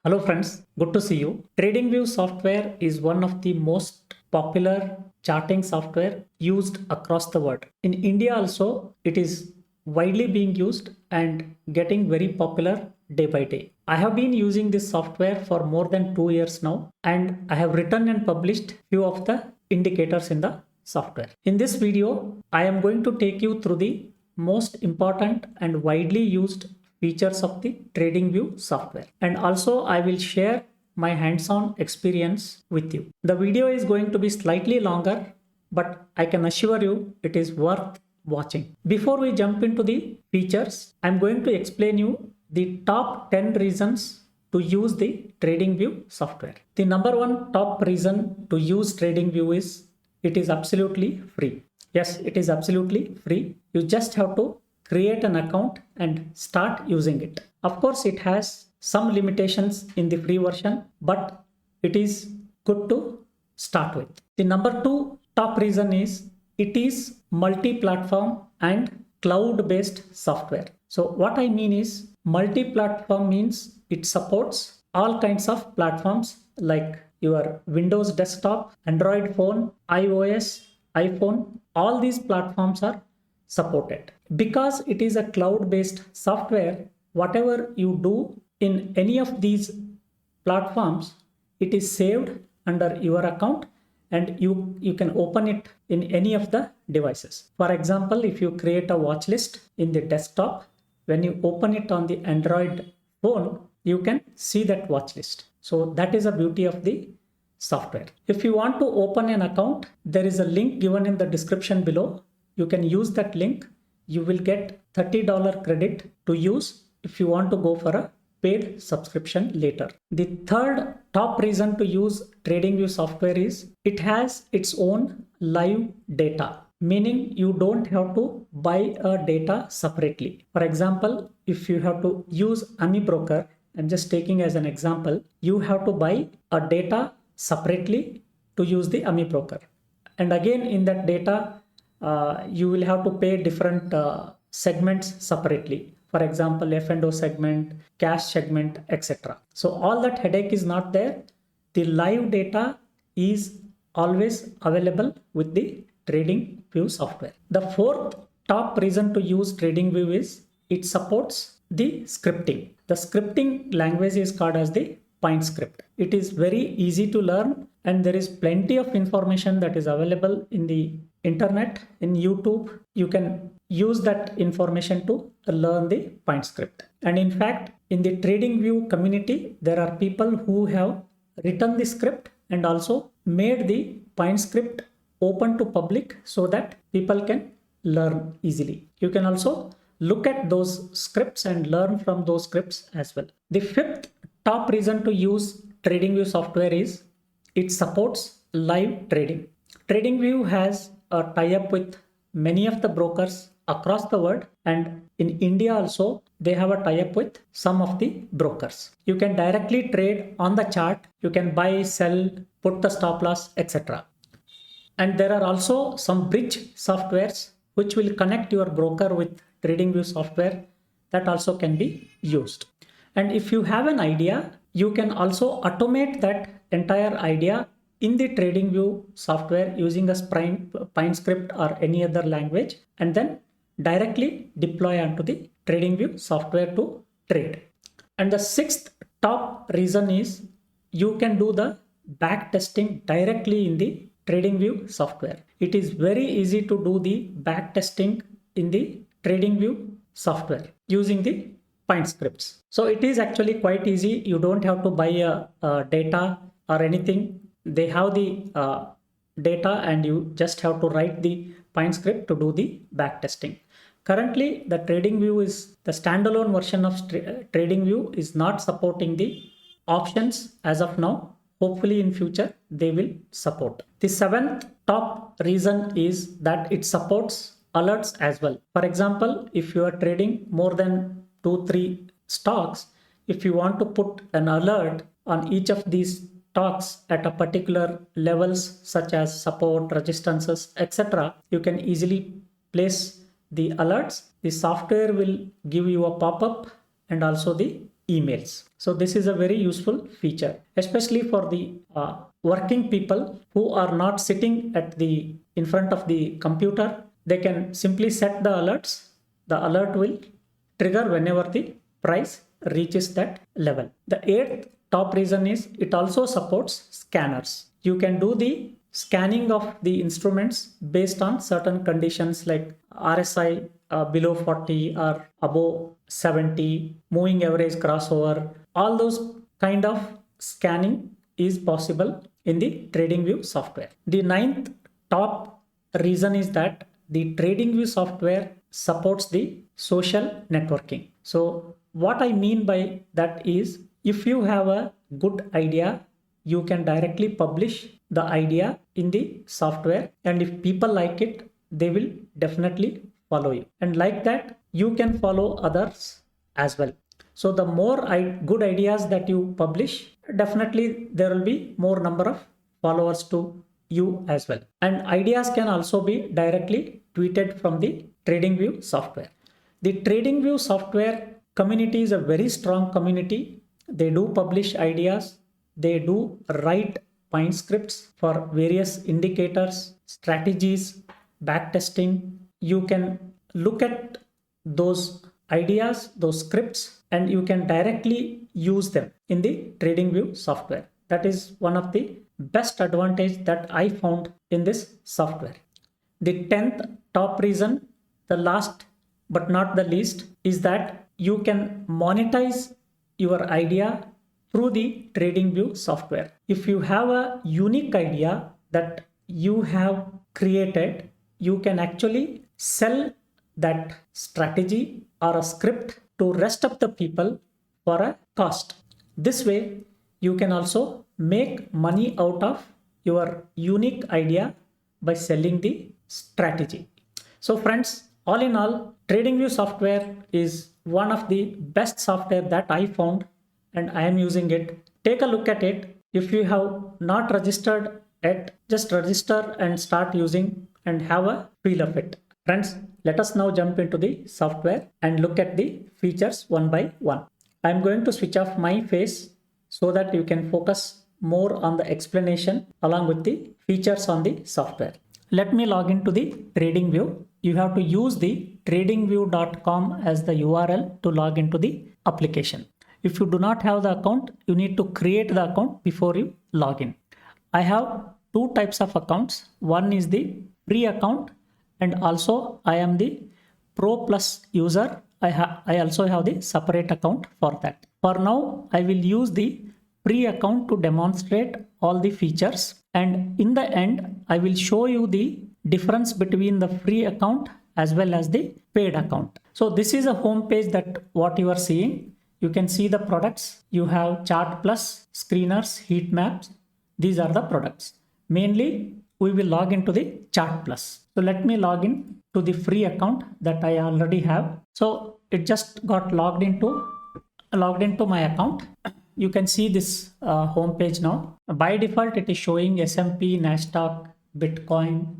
Hello friends, good to see you. TradingView software is one of the most popular charting software used across the world. In India also, it is widely being used and getting very popular day by day. I have been using this software for more than 2 years now, and I have written and published few of the indicators in the software. In this video, I am going to take you through the most important and widely used features of the TradingView software. And also I will share my hands-on experience with you. The video is going to be slightly longer, but I can assure you it is worth watching. Before we jump into the features, I'm going to explain you the top 10 reasons to use the TradingView software. The number one top reason to use TradingView is it is absolutely free. Yes, it is absolutely free. You just have to create an account and start using it. Of course, it has some limitations in the free version, but it is good to start with. The number two top reason is it is multi-platform and cloud-based software. So what I mean is multi-platform means it supports all kinds of platforms like your Windows desktop, Android phone, iOS, iPhone. All these platforms are supported. Because it is a cloud-based software, whatever you do in any of these platforms, it is saved under your account and you can open it in any of the devices. For example, if you create a watch list in the desktop, when you open it on the Android phone, you can see that watch list. So that is the beauty of the software. If you want to open an account, there is a link given in the description below. You can use that link. You will get $30 credit to use if you want to go for a paid subscription later. The third top reason to use TradingView software is it has its own live data, meaning you don't have to buy a data separately. For example, if you have to use AmiBroker, I'm just taking as an example, you have to buy a data separately to use the AmiBroker. And again, in that data, you will have to pay different segments separately. For example, F&O segment, cash segment, etc. So all that headache is not there. The live data is always available with the TradingView software. The fourth top reason to use TradingView is it supports the scripting. The scripting language is called as the PineScript. It is very easy to learn and there is plenty of information that is available in the internet, in YouTube. You can use that information to learn the PineScript. And in fact, in the TradingView community, there are people who have written the script and also made the PineScript open to public so that people can learn easily. You can also look at those scripts and learn from those scripts as well. The fifth top reason to use TradingView software is it supports live trading. TradingView has a tie-up with many of the brokers across the world, and in India also they have a tie-up with some of the brokers. You can directly trade on the chart. You can buy, sell, put the stop loss, etc. And there are also some bridge softwares which will connect your broker with TradingView software that also can be used. And if you have an idea, you can also automate that entire idea in the TradingView software using a PineScript or any other language and then directly deploy onto the TradingView software to trade. And the sixth top reason is you can do the back testing directly in the TradingView software. It is very easy to do the back testing in the TradingView software using the PineScripts. So it is actually quite easy. You don't have to buy a data or anything. They have the data and you just have to write the PineScript to do the back testing. Currently, the TradingView is the standalone version of TradingView is not supporting the options as of now. Hopefully in future they will support. The seventh top reason is that it supports alerts as well. For example, if you are trading more than 2-3 stocks, if you want to put an alert on each of these stocks at a particular levels such as support, resistances, etc., you can easily place the alerts. The software will give you a pop-up and also the emails. So this is a very useful feature, especially for the working people who are not sitting in front of the computer. They can simply set the alerts. The alert will trigger whenever the price reaches that level. The eighth top reason is it also supports scanners. You can do the scanning of the instruments based on certain conditions like RSI below 40 or above 70, moving average crossover. All those kind of scanning is possible in the TradingView software. The ninth top reason is that the TradingView software supports the social networking. So what I mean by that is, if you have a good idea, you can directly publish the idea in the software, and if people like it, they will definitely follow you, and like that you can follow others as well. So the more good ideas that you publish, definitely there will be more number of followers to you as well. And ideas can also be directly tweeted from the TradingView software. The TradingView software community is a very strong community. They do publish ideas. They do write point scripts for various indicators, strategies, backtesting. You can look at those ideas, those scripts, and you can directly use them in the TradingView software. That is one of the best advantage that I found in this software. The 10th top reason, the last but not the least, is that you can monetize your idea through the TradingView software. If you have a unique idea that you have created, you can actually sell that strategy or a script to rest of the people for a cost. This way, you can also make money out of your unique idea by selling the strategy. So friends, all in all, TradingView software is one of the best software that I found, and I am using it. Take a look at it. If you have not registered yet, just register and start using and have a feel of it. Friends, let us now jump into the software and look at the features one by one. I'm going to switch off my face so that you can focus more on the explanation along with the features on the software. Let me log into the TradingView. You have to use the tradingview.com as the URL to log into the application. If you do not have the account, you need to create the account before you log in. I have two types of accounts. One is the free account, and also I am the Pro Plus user. I also have the separate account for that. For now, I will use the free account to demonstrate all the features, and in the end, I will show you the difference between the free account as well as the paid account. So this is a home page that what you are seeing. You can see the products. You have chart plus, screeners, heat maps. These are the products. Mainly, we will log into the chart plus. So let me log in to the free account that I already have. So it just got logged into my account. You can see this home page now. By default, it is showing S&P, Nasdaq, Bitcoin,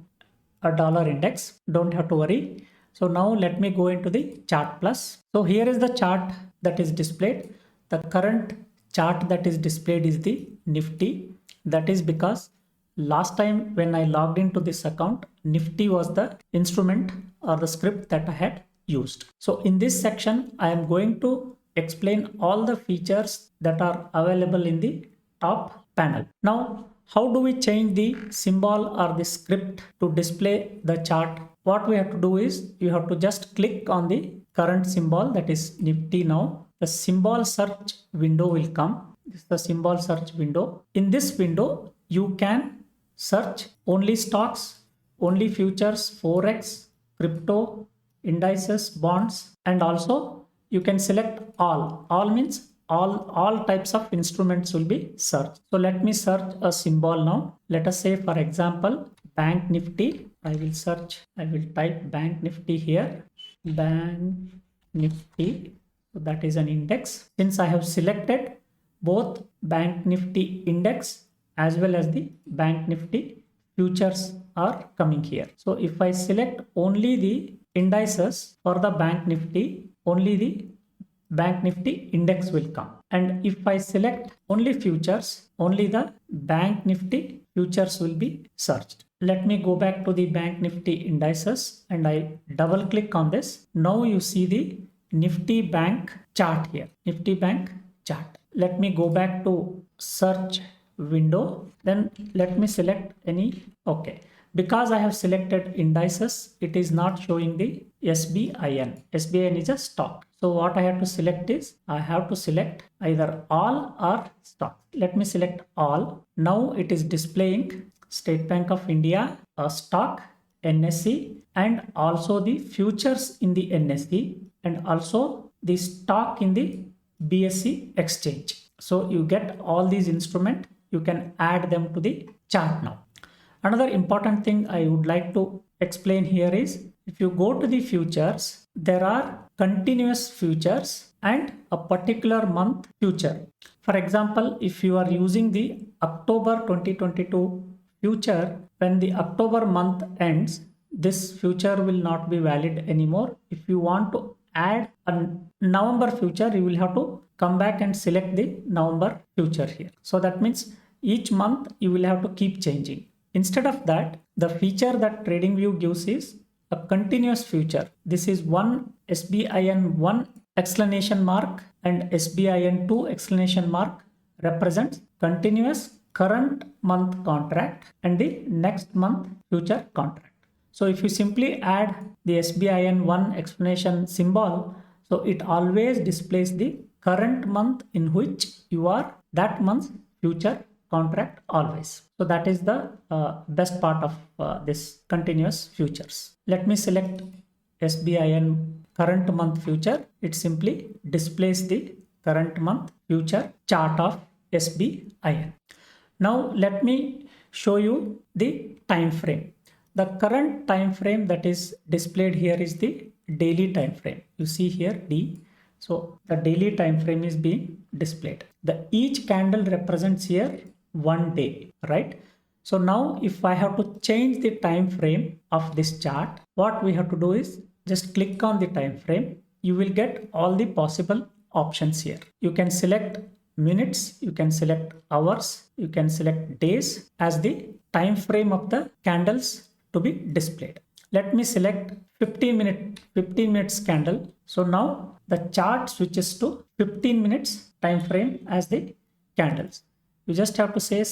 a dollar index. Don't have to worry. So now let me go into the chart plus. So here is the chart that is displayed. The current chart that is displayed is the Nifty. That is because last time when I logged into this account, Nifty was the instrument or the script that I had used. So in this section, I am going to explain all the features that are available in the top panel. Now, how do we change the symbol or the script to display the chart? What we have to do is you have to just click on the current symbol, that is Nifty. Now the symbol search window will come. This is the symbol search window. In this window, you can search only stocks, only futures, forex, crypto, indices, bonds, and also you can select all. All means all types of instruments will be searched. So let me search a symbol now. Let us say, for example, Bank Nifty. I will type Bank Nifty here. Bank Nifty. So that is an index. Since I have selected both Bank Nifty index as well as the Bank Nifty futures are coming here. So if I select only the indices for the Bank Nifty, only Bank Nifty index will come. And if I select only futures, only the Bank Nifty futures will be searched. Let me go back to the Bank Nifty indices and I double click on this. Now you see the Nifty Bank chart here. Nifty Bank chart. Let me go back to search window. Then let me select any. Okay. Because I have selected indices, it is not showing the SBIN. SBIN is a stock. So what I have to select is, I have to select either all or stock. Let me select all. Now it is displaying State Bank of India, a stock, NSE, and also the futures in the NSE, and also the stock in the BSE exchange. So you get all these instruments, you can add them to the chart now. Another important thing I would like to explain here is, if you go to the futures, there are continuous futures and a particular month future. For example, if you are using the October 2022 future, when the October month ends, this future will not be valid anymore. If you want to add a November future, you will have to come back and select the November future here. So that means each month you will have to keep changing. Instead of that, the feature that TradingView gives is a continuous future. This is one SBIN 1 exclamation mark and SBIN 2 exclamation mark represents continuous current month contract and the next month future contract. So if you simply add the SBIN 1 explanation symbol, so it always displays the current month in which you are, that month's future contract always. So that is the best part of this continuous futures. Let me select SBIN current month future. It simply displays the current month future chart of SBIN. Now let me show you the time frame. The current time frame that is displayed here is the daily time frame. You see here D. So the daily time frame is being displayed. Each candle represents here 1 day, right? So now if I have to change the time frame of this chart, what we have to do is just click on the time frame. You will get all the possible options here. You can select minutes, you can select hours, you can select days as the time frame of the candles to be displayed. Let me select 15 minutes candle. So now the chart switches to 15 minutes time frame as the candles. You just have to say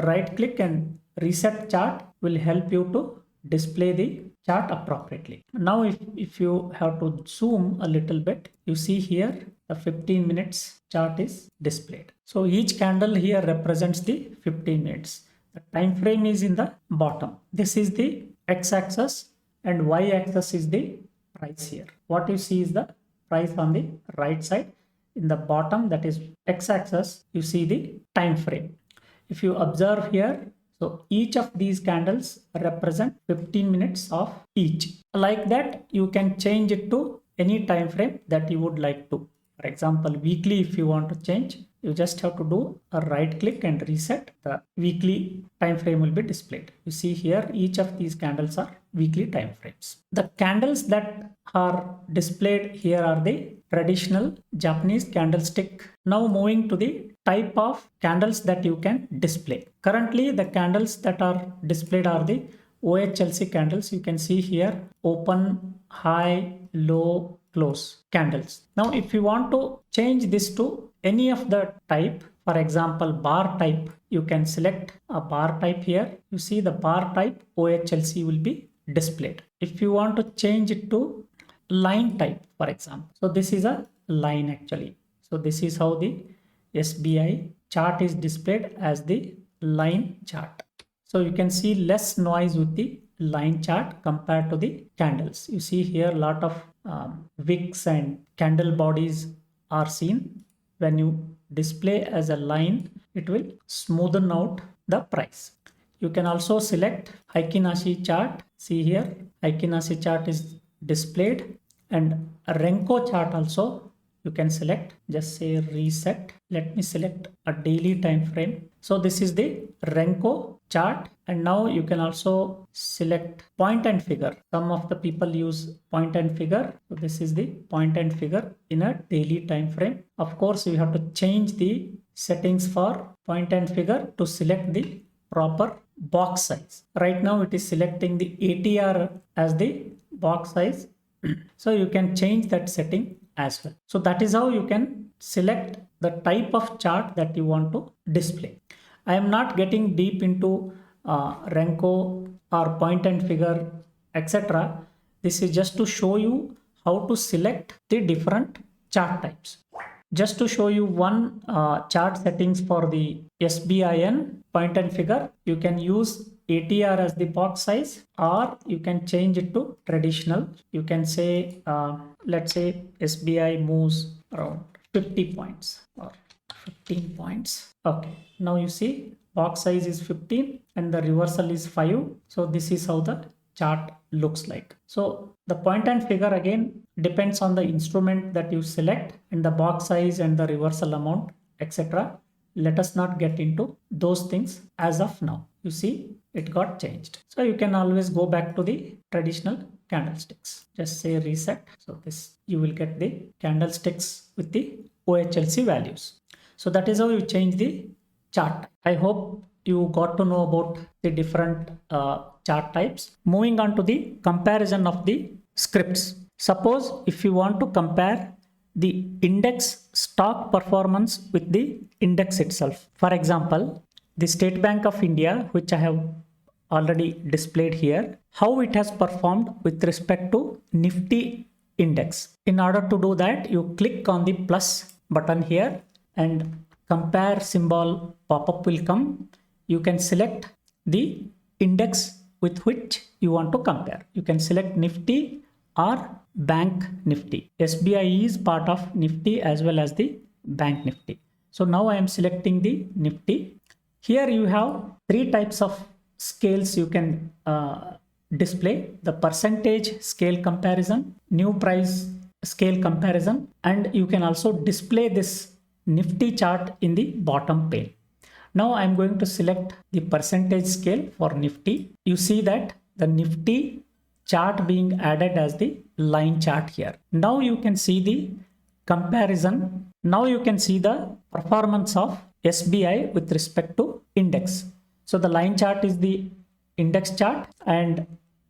right click and reset chart will help you to display the chart appropriately. Now if you have to zoom a little bit, you see here the 15 minutes chart is displayed. So each candle here represents the 15 minutes. The time frame is in the bottom. This is the x-axis and y-axis is the price here. What you see is the price on the right side. In the bottom, that is x-axis, you see the time frame. If you observe here, so each of these candles represent 15 minutes of each. Like that, you can change it to any time frame that you would like to. For example, weekly, if you want to change, you just have to do a right click and reset. The weekly time frame will be displayed. You see here, each of these candles are weekly time frames. The candles that are displayed here are the traditional Japanese candlestick. Now moving to the type of candles that you can display. Currently, the candles that are displayed are the OHLC candles. You can see here open, high, low, close candles. Now if you want to change this to any of the type, for example bar type, you can select a bar type here. You see the bar type OHLC will be displayed. If you want to change it to line type, for example, so this is a line actually. So this is how the SBI chart is displayed as the line chart. So you can see less noise with the line chart compared to the candles. You see here a lot of wicks and candle bodies are seen. When you display as a line, it will smoothen out the price. You can also select Heikin-Ashi chart. See here, Heikin-Ashi chart is displayed, and a Renko chart also you can select. Just say reset. Let me select a daily time frame. So this is the Renko chart, and now you can also select point and figure. Some of the people use point and figure. So this is the point and figure in a daily time frame. Of course, you have to change the settings for point and figure to select the proper box size. Right now it is selecting the ATR as the box size. So you can change that setting as well. So that is how you can select the type of chart that you want to display. I am not getting deep into Renko or point and figure, etc. This is just to show you how to select the different chart types. Just to show you one chart settings for the SBIN point and figure, you can use ATR as the box size, or you can change it to traditional. You can say, let's say SBI moves around 50 points or 15 points. Okay, now you see box size is 15 and the reversal is 5. So this is how the chart looks like. So the point and figure again depends on the instrument that you select and the box size and the reversal amount, etc. Let us not get into those things as of now. You see it got changed. So you can always go back to the traditional candlesticks. Just say reset. So this you will get the candlesticks with the OHLC values. So that is how you change the chart. I hope you got to know about the different chart types. Moving on to the comparison of the scripts. Suppose if you want to compare the index stock performance with the index itself. For example, the State Bank of India, which I have already displayed here, how it has performed with respect to Nifty index. In order to do that, you click on the plus button here and compare symbol pop-up will come. You can select the index with which you want to compare. You can select Nifty or Bank Nifty. SBI is part of Nifty as well as the Bank Nifty. So now I am selecting the Nifty. Here you have three types of scales you can display: the percentage scale comparison, new price scale comparison, and you can also display this Nifty chart in the bottom pane. Now I am going to select the percentage scale for Nifty. You see that the Nifty chart being added as the line chart here. Now you can see the comparison. Now you can see the performance of SBI with respect to index. So the line chart is the index chart and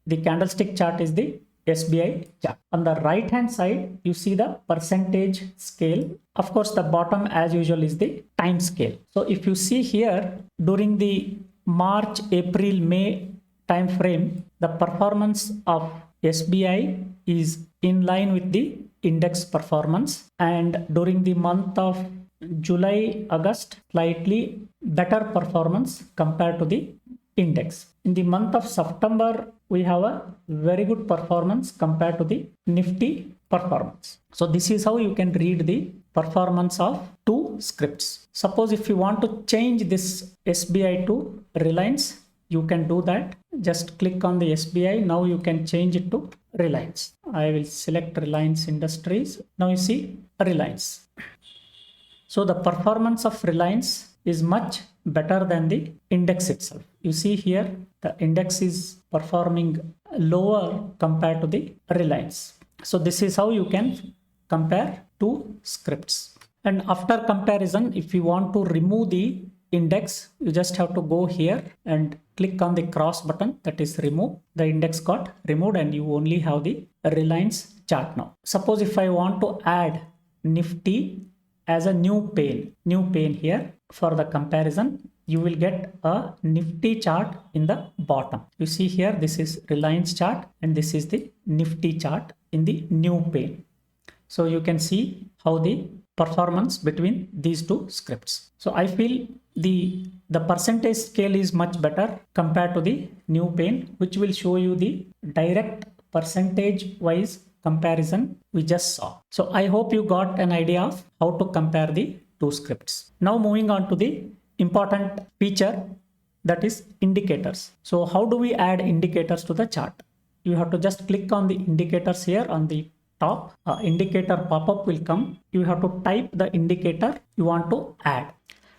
the candlestick chart is the SBI chart. On the right hand side, you see the percentage scale. Of course, the bottom as usual is the time scale. So if you see here, during the March, April, May time frame, the performance of SBI is in line with the index performance, and during the month of July, August, slightly better performance compared to the index. In the month of September, we have a very good performance compared to the Nifty performance. So this is how you can read the performance of two scripts. Suppose if you want to change this SBI to Reliance, you can do that. Just click on the SBI. Now you can change it to Reliance. I will select Reliance Industries. Now you see Reliance. So the performance of Reliance is much better than the index itself. You see here the index is performing lower compared to the Reliance. So this is how you can compare two scripts. And after comparison, if you want to remove the index, you just have to go here and click on the cross button, that is remove. The index got removed and you only have the Reliance chart now. Suppose if I want to add Nifty as a new pane here for the comparison, you will get a Nifty chart in the bottom. You see here, this is Reliance chart and this is the Nifty chart in the new pane. So you can see how the performance between these two scripts. So I feel the percentage scale is much better compared to the new pane, which will show you the direct percentage wise comparison we just saw. So I hope you got an idea of how to compare the two scripts. Now moving on to the important feature, that is indicators. So how do we add indicators to the chart? You have to just click on the indicators here on the top. Indicator pop-up will come. You have to type the indicator you want to add.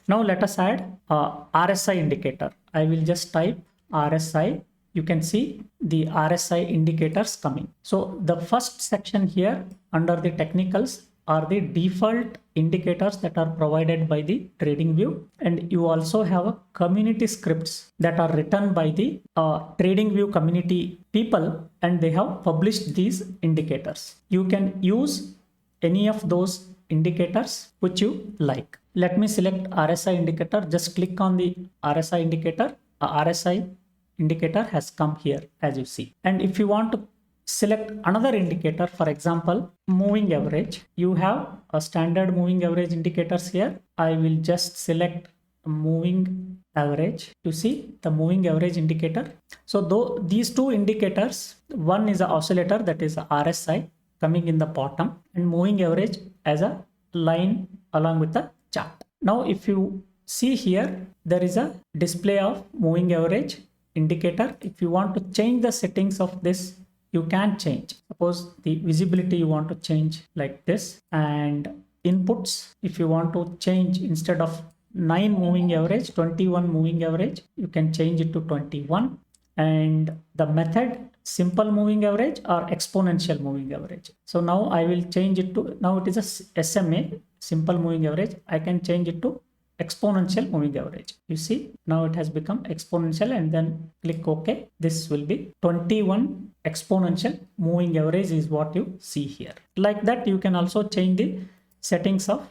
Now let us add RSI indicator. I will just type RSI. You can see the RSI indicators coming. So the first section here under the technicals are the default indicators that are provided by the TradingView, and you also have a community scripts that are written by the TradingView community people, and they have published these indicators. You can use any of those indicators which you like. Let me select RSI indicator. Just click on the RSI indicator. RSI indicator has come here, as you see. And if you want to select another indicator, for example, moving average, you have a standard moving average indicators here. I will just select moving average. You see the moving average indicator. So though these two indicators, one is an oscillator, that is RSI coming in the bottom, and moving average as a line along with the chart. Now if you see here, there is a display of moving average indicator. If you want to change the settings of this, you can change. Suppose the visibility you want to change like this, and inputs, if you want to change instead of 9 moving average, 21 moving average, you can change it to 21. And the method, simple moving average or exponential moving average. So now I will change it to, now it is a SMA, simple moving average. I can change it to exponential moving average. You see, now it has become exponential, and then click OK. This will be 21 exponential moving average is what you see here. Like that, you can also change the settings of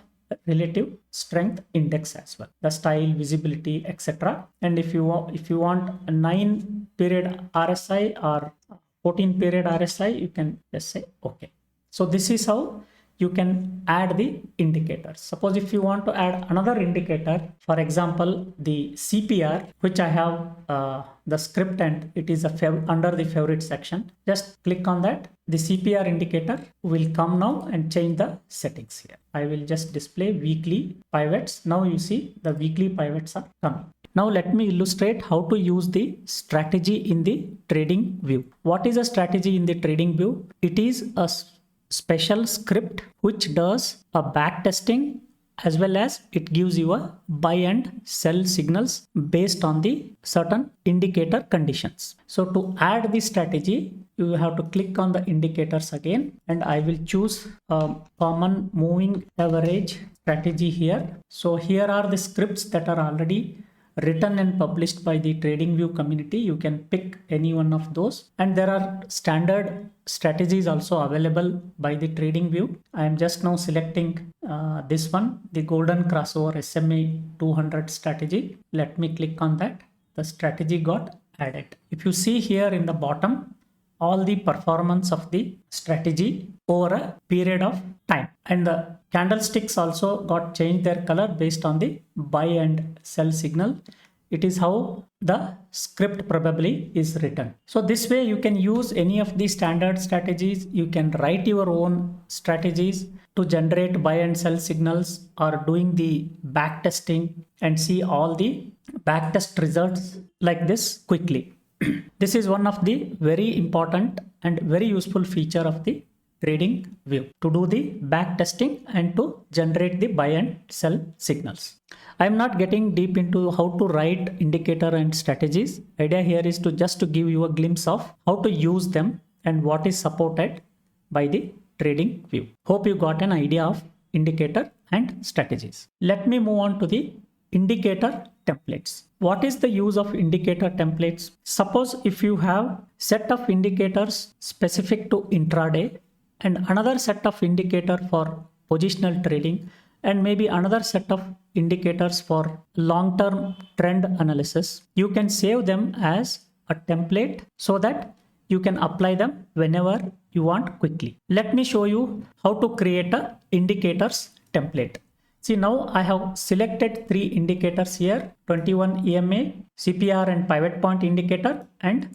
relative strength index as well, the style, visibility, etc. And if you want a 9 period RSI or 14 period RSI, you can just say OK. So this is how you can add the indicators. Suppose if you want to add another indicator, for example, the CPR, which I have the script and it is under the favorite section. Just click on that. The CPR indicator will come now and change the settings here. I will just display weekly pivots. Now you see the weekly pivots are coming. Now let me illustrate how to use the strategy in the trading view. What is a strategy in the trading view? It is a special script which does a back testing, as well as it gives you a buy and sell signals based on the certain indicator conditions. So to add the strategy, you have to click on the indicators again, and I will choose a common moving average strategy here. So here are the scripts that are already written and published by the TradingView community. You can pick any one of those, and there are standard strategies also available by the TradingView. I am just now selecting this one, the golden crossover SMA 200 strategy. Let me click on that. The strategy got added. If you see here in the bottom, all the performance of the strategy over a period of time, and the candlesticks also got changed their color based on the buy and sell signal. It is how the script probably is written. So this way you can use any of the standard strategies. You can write your own strategies to generate buy and sell signals, or doing the back testing and see all the back test results like this quickly. This is one of the very important and very useful feature of the TradingView, to do the back testing and to generate the buy and sell signals. I am not getting deep into how to write indicator and strategies. Idea here is to just to give you a glimpse of how to use them and what is supported by the TradingView. Hope you got an idea of indicator and strategies. Let me move on to the indicator templates. What is the use of indicator templates? Suppose if you have set of indicators specific to intraday, and another set of indicator for positional trading, and maybe another set of indicators for long-term trend analysis, you can save them as a template so that you can apply them whenever you want quickly. Let me show you how to create a indicators template. See, now I have selected 3 indicators here: 21 EMA, CPR and pivot point indicator, and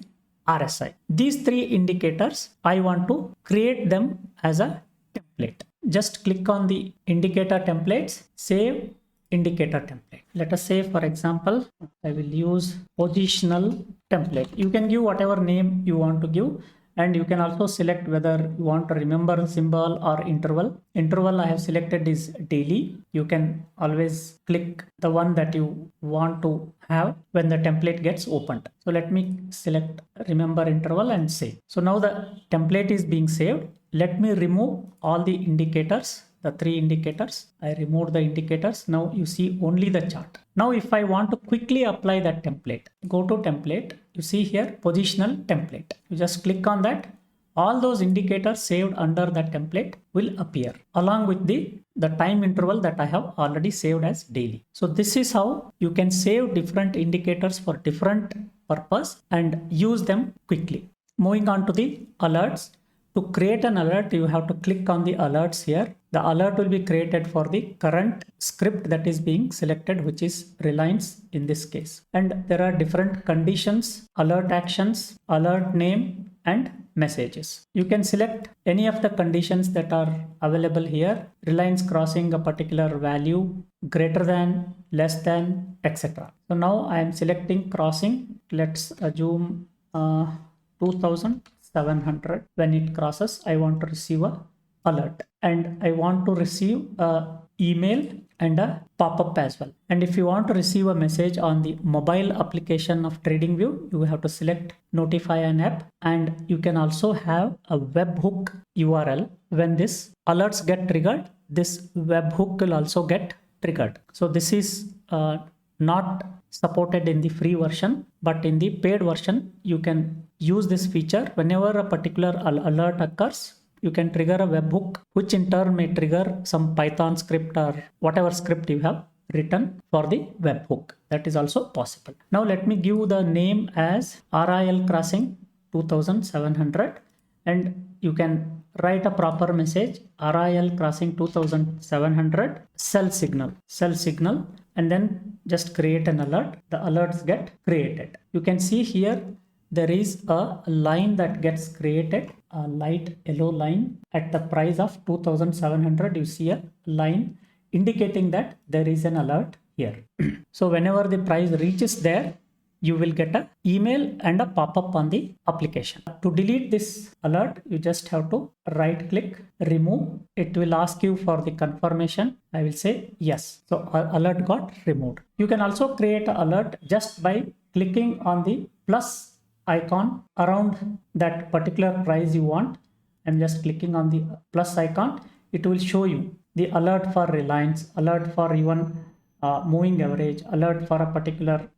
RSI. These 3 indicators, I want to create them as a template. Just click on the indicator templates, save indicator template. Let us say, for example, I will use positional template. You can give whatever name you want to give. And you can also select whether you want to remember symbol or interval. Interval I have selected is daily. You can always click the one that you want to have when the template gets opened. So let me select remember interval and save. So now the template is being saved. Let me remove all the indicators, the 3 indicators. I removed the indicators. Now you see only the chart. Now if I want to quickly apply that template, go to template. You see here positional template. You just click on that. All those indicators saved under that template will appear along with the time interval that I have already saved as daily. So this is how you can save different indicators for different purpose and use them quickly. Moving on to the alerts. To create an alert, you have to click on the alerts here. The alert will be created for the current script that is being selected, which is Reliance in this case. And there are different conditions, alert actions, alert name, and messages. You can select any of the conditions that are available here. Reliance crossing a particular value, greater than, less than, etc. So now I am selecting crossing. Let's assume 2700. When it crosses, I want to receive a alert, and I want to receive a email and a pop-up as well. And if you want to receive a message on the mobile application of TradingView, you have to select notify an app, and you can also have a webhook URL. When this alerts get triggered, this webhook will also get triggered. So this is not supported in the free version, but in the paid version you can use this feature. Whenever a particular alert occurs, you can trigger a webhook, which in turn may trigger some Python script or whatever script you have written for the webhook. That is also possible. Now let me give the name as RIL crossing 2700, and you can write a proper message, RIL crossing 2700 sell signal, and then just create an alert. The alerts get created. You can see here there is a line that gets created, a light yellow line at the price of 2700. You see a line indicating that there is an alert here. So whenever the price reaches there, you will get an email and a pop-up on the application. To delete this alert, you just have to right click, remove. It will ask you for the confirmation. I will say yes. So alert got removed. You can also create an alert just by clicking on the plus icon around that particular price you want. I'm just clicking on the plus icon. It will show you the alert for Reliance, alert for even moving average, alert for a particular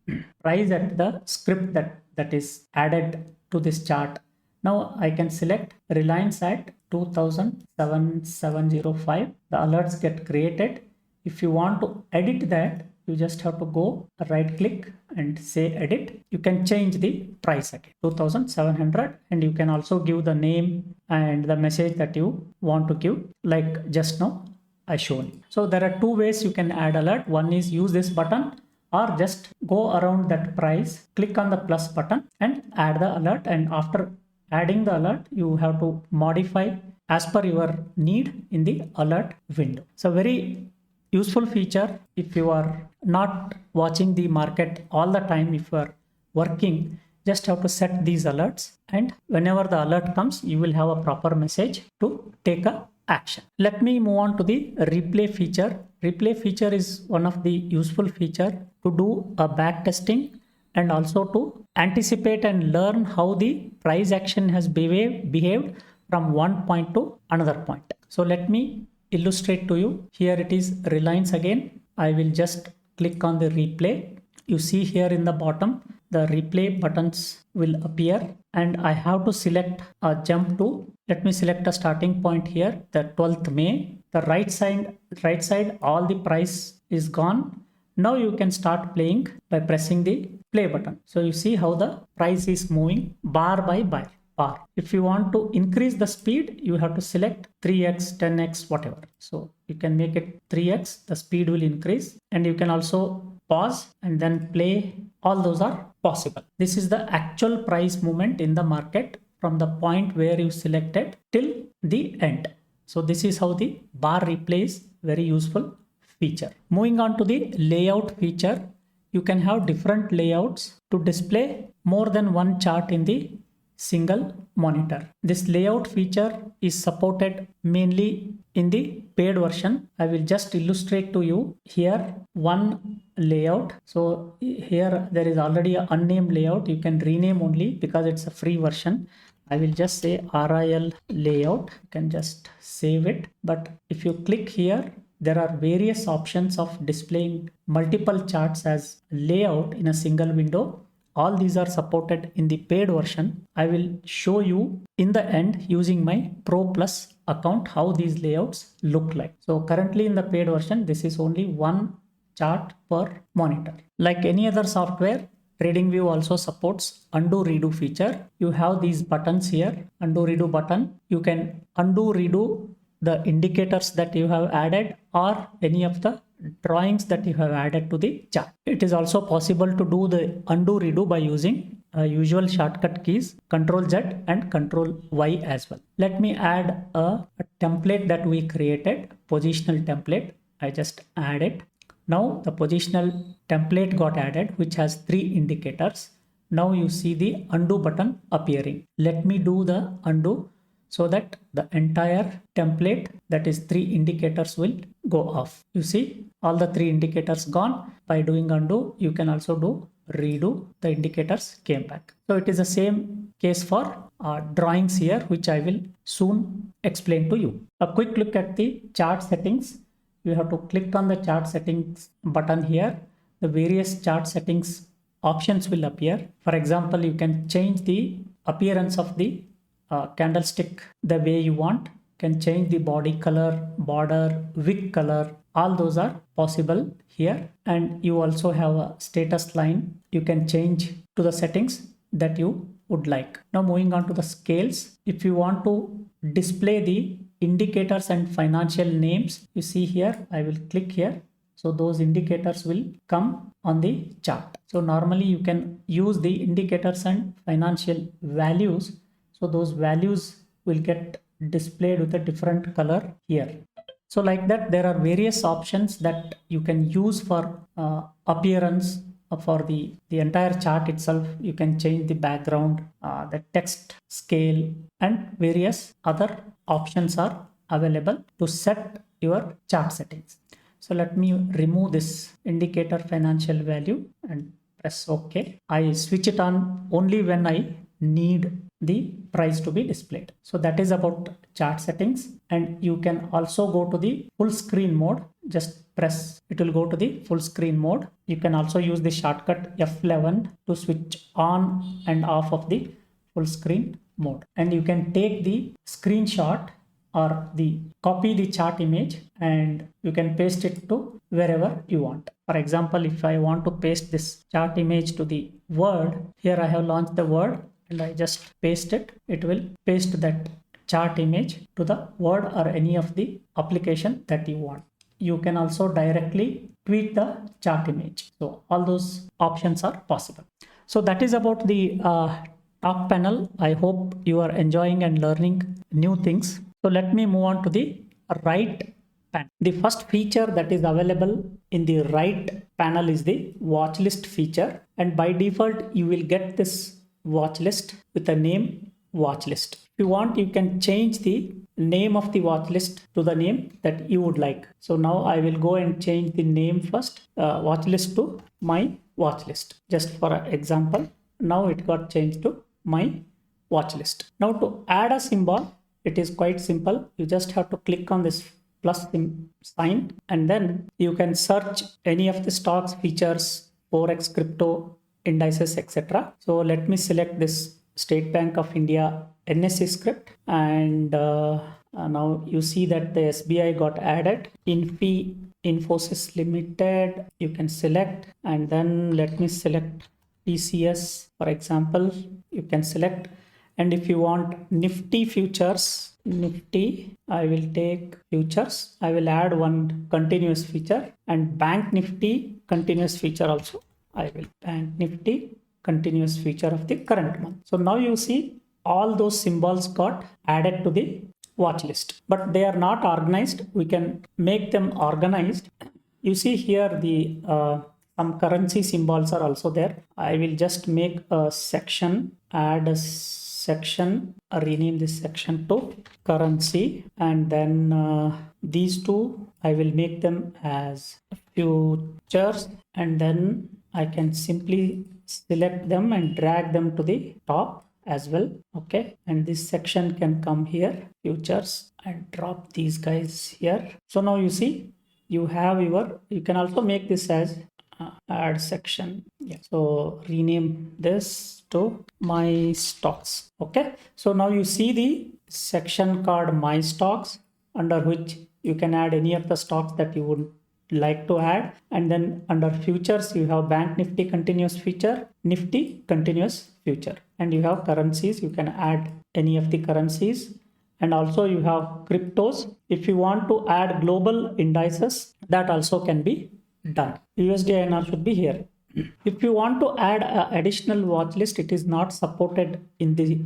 price at the script that is added to this chart. Now I can select Reliance at 27,705. The alerts get created. If you want to edit that, you just have to go right click and say edit. You can change the price again, 2700, and you can also give the name and the message that you want to give, like just now I shown you. So there are 2 ways you can add alert. One is use this button, or just go around that price, click on the plus button and add the alert. And after adding the alert, you have to modify as per your need in the alert window. So very useful feature if you are not watching the market all the time. If you are working, just have to set these alerts, and whenever the alert comes, you will have a proper message to take a action. Let me move on to the replay feature. Replay feature is one of the useful feature to do a back testing and also to anticipate and learn how the price action has behaved from one point to another point. So let me illustrate to you. Here it is Reliance again. I will just click on the replay. You see here in the bottom, the replay buttons will appear, and I have to select a jump to. Let me select a starting point here, the 12th May. The right side, all the price is gone. Now you can start playing by pressing the play button. So you see how the price is moving bar by bar. If you want to increase the speed, you have to select 3x, 10x, whatever. So you can make it 3x, the speed will increase, and you can also pause and then play. All those are possible. This is the actual price movement in the market from the point where you selected till the end. So this is how the bar replay is very useful feature. Moving on to the layout feature, you can have different layouts to display more than one chart in the single monitor. This layout feature is supported mainly in the paid version. I will just illustrate to you here one layout. So here there is already an unnamed layout. You can rename only because it's a free version. I will just say RIL layout. You can just save it. But if you click here, there are various options of displaying multiple charts as layout in a single window. All these are supported in the paid version. I will show you in the end using my Pro Plus account how these layouts look like. So currently in the paid version, this is only one chart per monitor. Like any other software, TradingView also supports undo redo feature. You have these buttons here, undo redo button. You can undo redo the indicators that you have added or any of the drawings that you have added to the chart. It is also possible to do the undo redo by using usual shortcut keys Ctrl Z and Ctrl Y as well. Let me add a template that we created, positional template. I just add it. Now the positional template got added, which has 3 indicators. Now you see the undo button appearing. Let me do the undo so that the entire template, that is 3 indicators, will go off. You see all the 3 indicators gone. By doing undo, you can also do redo. The indicators came back. So it is the same case for drawings here, which I will soon explain to you. A quick look at the chart settings. You have to click on the chart settings button here. The various chart settings options will appear. For example, you can change the appearance of the candlestick the way you want. Can change the body color, border, wick color. All those are possible here. And you also have a status line. You can change to the settings that you would like. Now moving on to the scales. If you want to display the indicators and financial names, you see here, I will click here. So those indicators will come on the chart. So normally you can use the indicators and financial values. So those values will get displayed with a different color here. So like that, there are various options that you can use for appearance for the entire chart itself. You can change the background, the text scale, and various other options are available to set your chart settings. So let me remove this indicator financial value and press OK. I switch it on only when I need the price to be displayed. So that is about chart settings. And you can also go to the full screen mode. Just press, it will go to the full screen mode. You can also use the shortcut F11 to switch on and off of the full screen mode. And you can take the screenshot or copy the chart image and you can paste it to wherever you want. For example, if I want to paste this chart image to the Word, here I have launched the Word and I just paste it. It will paste that chart image to the Word or any of the application that you want. You can also directly tweet the chart image. So all those options are possible. So that is about the top panel. I hope you are enjoying and learning new things. So let me move on to the right panel. The first feature that is available in the right panel is the Watchlist feature. And by default, you will get this watchlist with the name Watchlist. If you want, you can change the name of the watchlist to the name that you would like. So now I will go and change the name first, watchlist to my watchlist. Just for example, now it got changed to my watchlist. Now to add a symbol, it is quite simple. You just have to click on this plus sign and then you can search any of the stocks, features, forex, crypto, indices, etc. So let me select this State Bank of India NSE script and now you see that the SBI got added. Infosys Limited you can select and then let me select TCS for example. You can select, and if you want Nifty futures, Nifty, I will take futures. I will add one continuous feature, and Bank Nifty continuous feature also. I will Bank Nifty continuous feature of the current month. So now you see all those symbols got added to the watch list, but they are not organized. We can make them organized. You see here the some currency symbols are also there. I will just make a section, add a section, rename this section to currency, and then these two I will make them as futures, and then I can simply select them and drag them to the top as well. Okay, and this section can come here, futures, and drop these guys here. So now you see you have you can also make this as add section. Yeah, so rename this to my stocks. Okay, so now you see the section called my stocks, under which you can add any of the stocks that you would like to add, and then under futures you have bank nifty continuous future, nifty continuous future, and you have currencies. You can add any of the currencies, and also you have cryptos. If you want to add global indices, that also can be done. USD INR should be here. If you want to add an additional watch list, it is not supported in the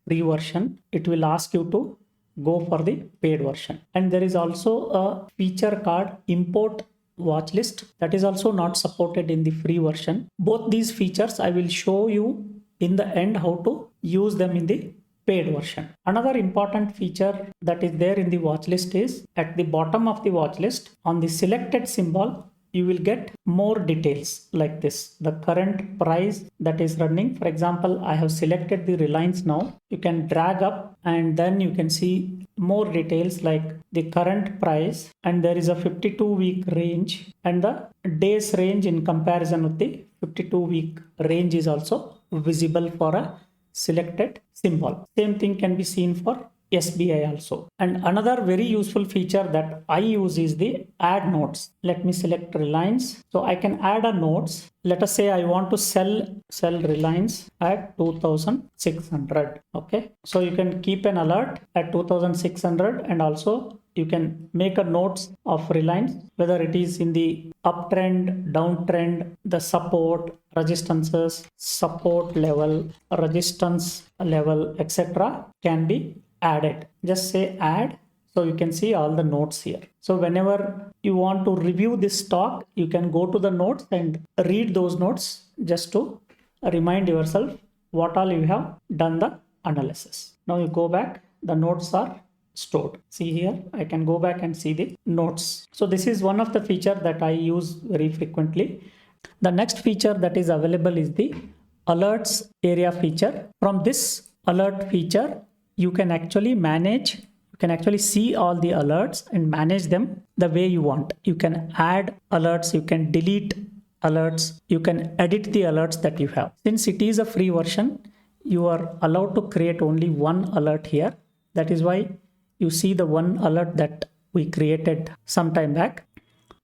free version. It will ask you to go for the paid version. And there is also a feature called import watch list that is also not supported in the free version. Both these features I will show you in the end how to use them in the paid version. Another important feature that is there in the watch list is at the bottom of the watch list, on the selected symbol, you will get more details like this. The current price that is running. For example, I have selected the Reliance now. You can drag up and then you can see more details like the current price, and there is a 52-week range, and the days range in comparison with the 52-week range is also visible for a selected symbol. Same thing can be seen for SBI also. And another very useful feature that I use is the add notes. Let me select Reliance. So I can add a notes. Let us say I want to sell Reliance at 2600. Okay. So you can keep an alert at 2600, and also you can make a notes of Reliance, whether it is in the uptrend, downtrend, the support, resistances, support level, resistance level, etc. can be added. Just say add, so you can see all the notes here. So whenever you want to review this stock, you can go to the notes and read those notes just to remind yourself what all you have done the analysis. Now you go back, the notes are stored. See here, I can go back and see the notes. So this is one of the features that I use very frequently. The next feature that is available is the alerts area feature. From this alert feature, you can actually manage, you can actually see all the alerts and manage them the way you want. You can add alerts, you can delete alerts, you can edit the alerts that you have. Since it is a free version, you are allowed to create only one alert here. That is why you see the one alert that we created some time back.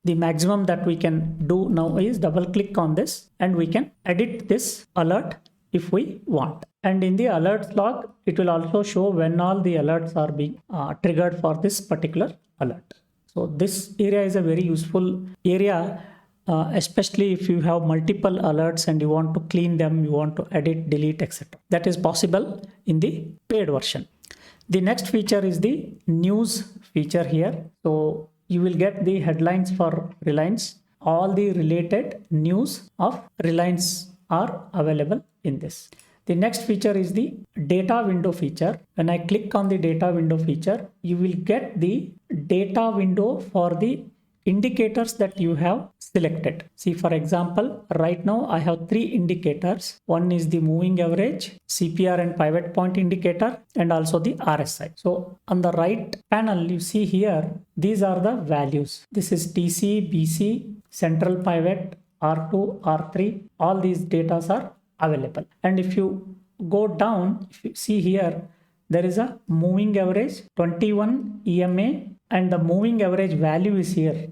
The maximum that we can do now is double click on this and we can edit this alert if we want. And in the alerts log, it will also show when all the alerts are being triggered for this particular alert. So this area is a very useful area, especially if you have multiple alerts and you want to clean them, you want to edit, delete, etc. That is possible in the paid version. The next feature is the news feature here. So you will get the headlines for Reliance. All the related news of Reliance are available in this. The next feature is the data window feature. When I click on the data window feature, you will get the data window for the indicators that you have selected. See, for example, right now I have 3 indicators. One is the moving average, CPR and pivot point indicator, and also the RSI. So on the right panel, you see here, these are the values. This is TC, BC, central pivot, R2, R3. All these data are available. And if you go down, if you see here, there is a moving average 21 EMA, and the moving average value is here.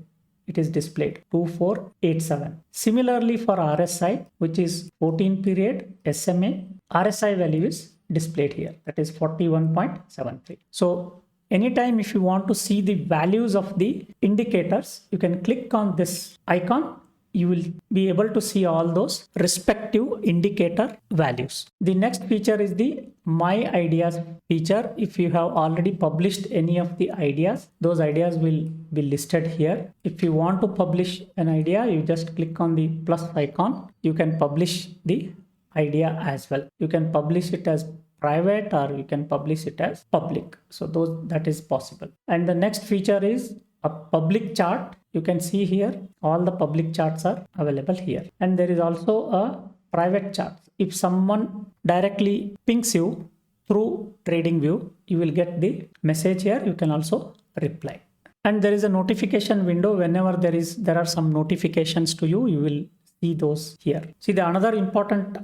It is displayed 2487. Similarly for RSI, which is 14 period SMA, RSI value is displayed here. That is 41.73. So anytime if you want to see the values of the indicators, you can click on this icon. You will be able to see all those respective indicator values. The next feature is the My Ideas feature. If you have already published any of the ideas, those ideas will be listed here. If you want to publish an idea, you just click on the plus icon. You can publish the idea as well. You can publish it as private or you can publish it as public. So that is possible. And the next feature is a public chart. You can see here all the public charts are available here, and there is also a private chart. If someone directly pings you through TradingView, you will get the message here. You can also reply. And there is a notification window. Whenever there are some notifications to you, you will see those here. See, the another important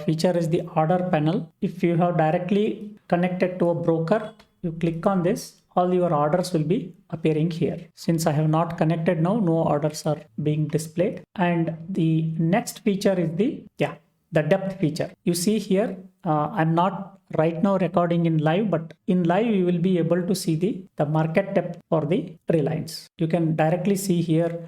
feature is the order panel. If you have directly connected to a broker, you click on this, all your orders will be appearing here. Since I have not connected now, no orders are being displayed. And the next feature is the depth feature. You see here, I'm not right now recording in live, but in live you will be able to see the market depth for the Reliance. You can directly see here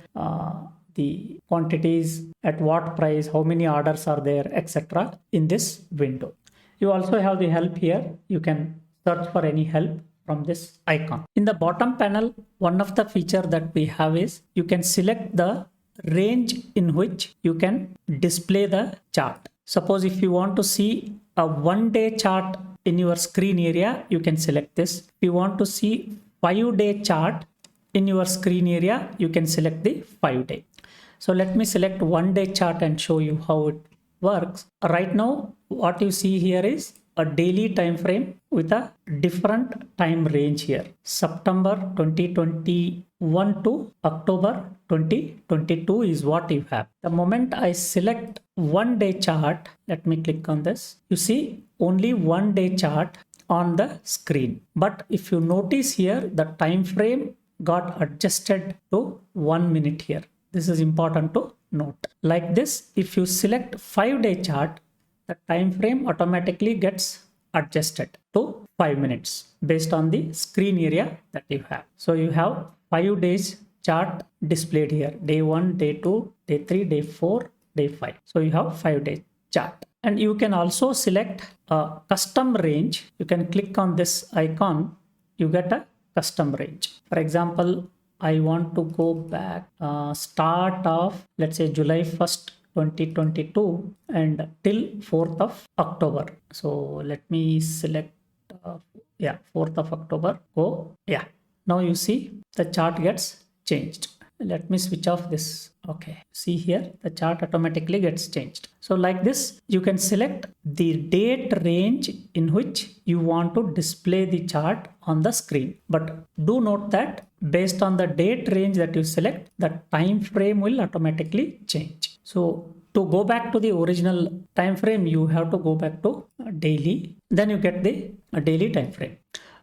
the quantities, at what price, how many orders are there, etc. in this window. You also have the help here. You can search for any help from this icon. In the bottom panel, one of the feature that we have is you can select the range in which you can display the chart. Suppose if you want to see a 1-day chart in your screen area, you can select this. If you want to see 5-day chart in your screen area, you can select the 5-day. So let me select 1-day chart and show you how it works. Right now, what you see here is a daily time frame with a different time range here. September 2021 to October 2022 is what you have. The moment I select 1-day chart, let me click on this. You see only 1-day chart on the screen. But if you notice here, the time frame got adjusted to 1 minute here. This is important to note. Like this, if you select 5-day chart, the time frame automatically gets adjusted to 5 minutes based on the screen area that you have. So you have 5 days chart displayed here. Day 1, day 2, day 3, day 4, day 5. So you have 5-day chart. And you can also select a custom range. You can click on this icon. You get a custom range. For example, I want to go back start of, let's say, July 1st 2022 and till 4th of October. So let me select 4th of October. Now you see the chart gets changed. Let me switch off this. Okay, see here the chart automatically gets changed. So like this, you can select the date range in which you want to display the chart on the screen. But do note that based on the date range that you select, the time frame will automatically change. So to go back to the original time frame, you have to go back to daily. Then you get the daily time frame.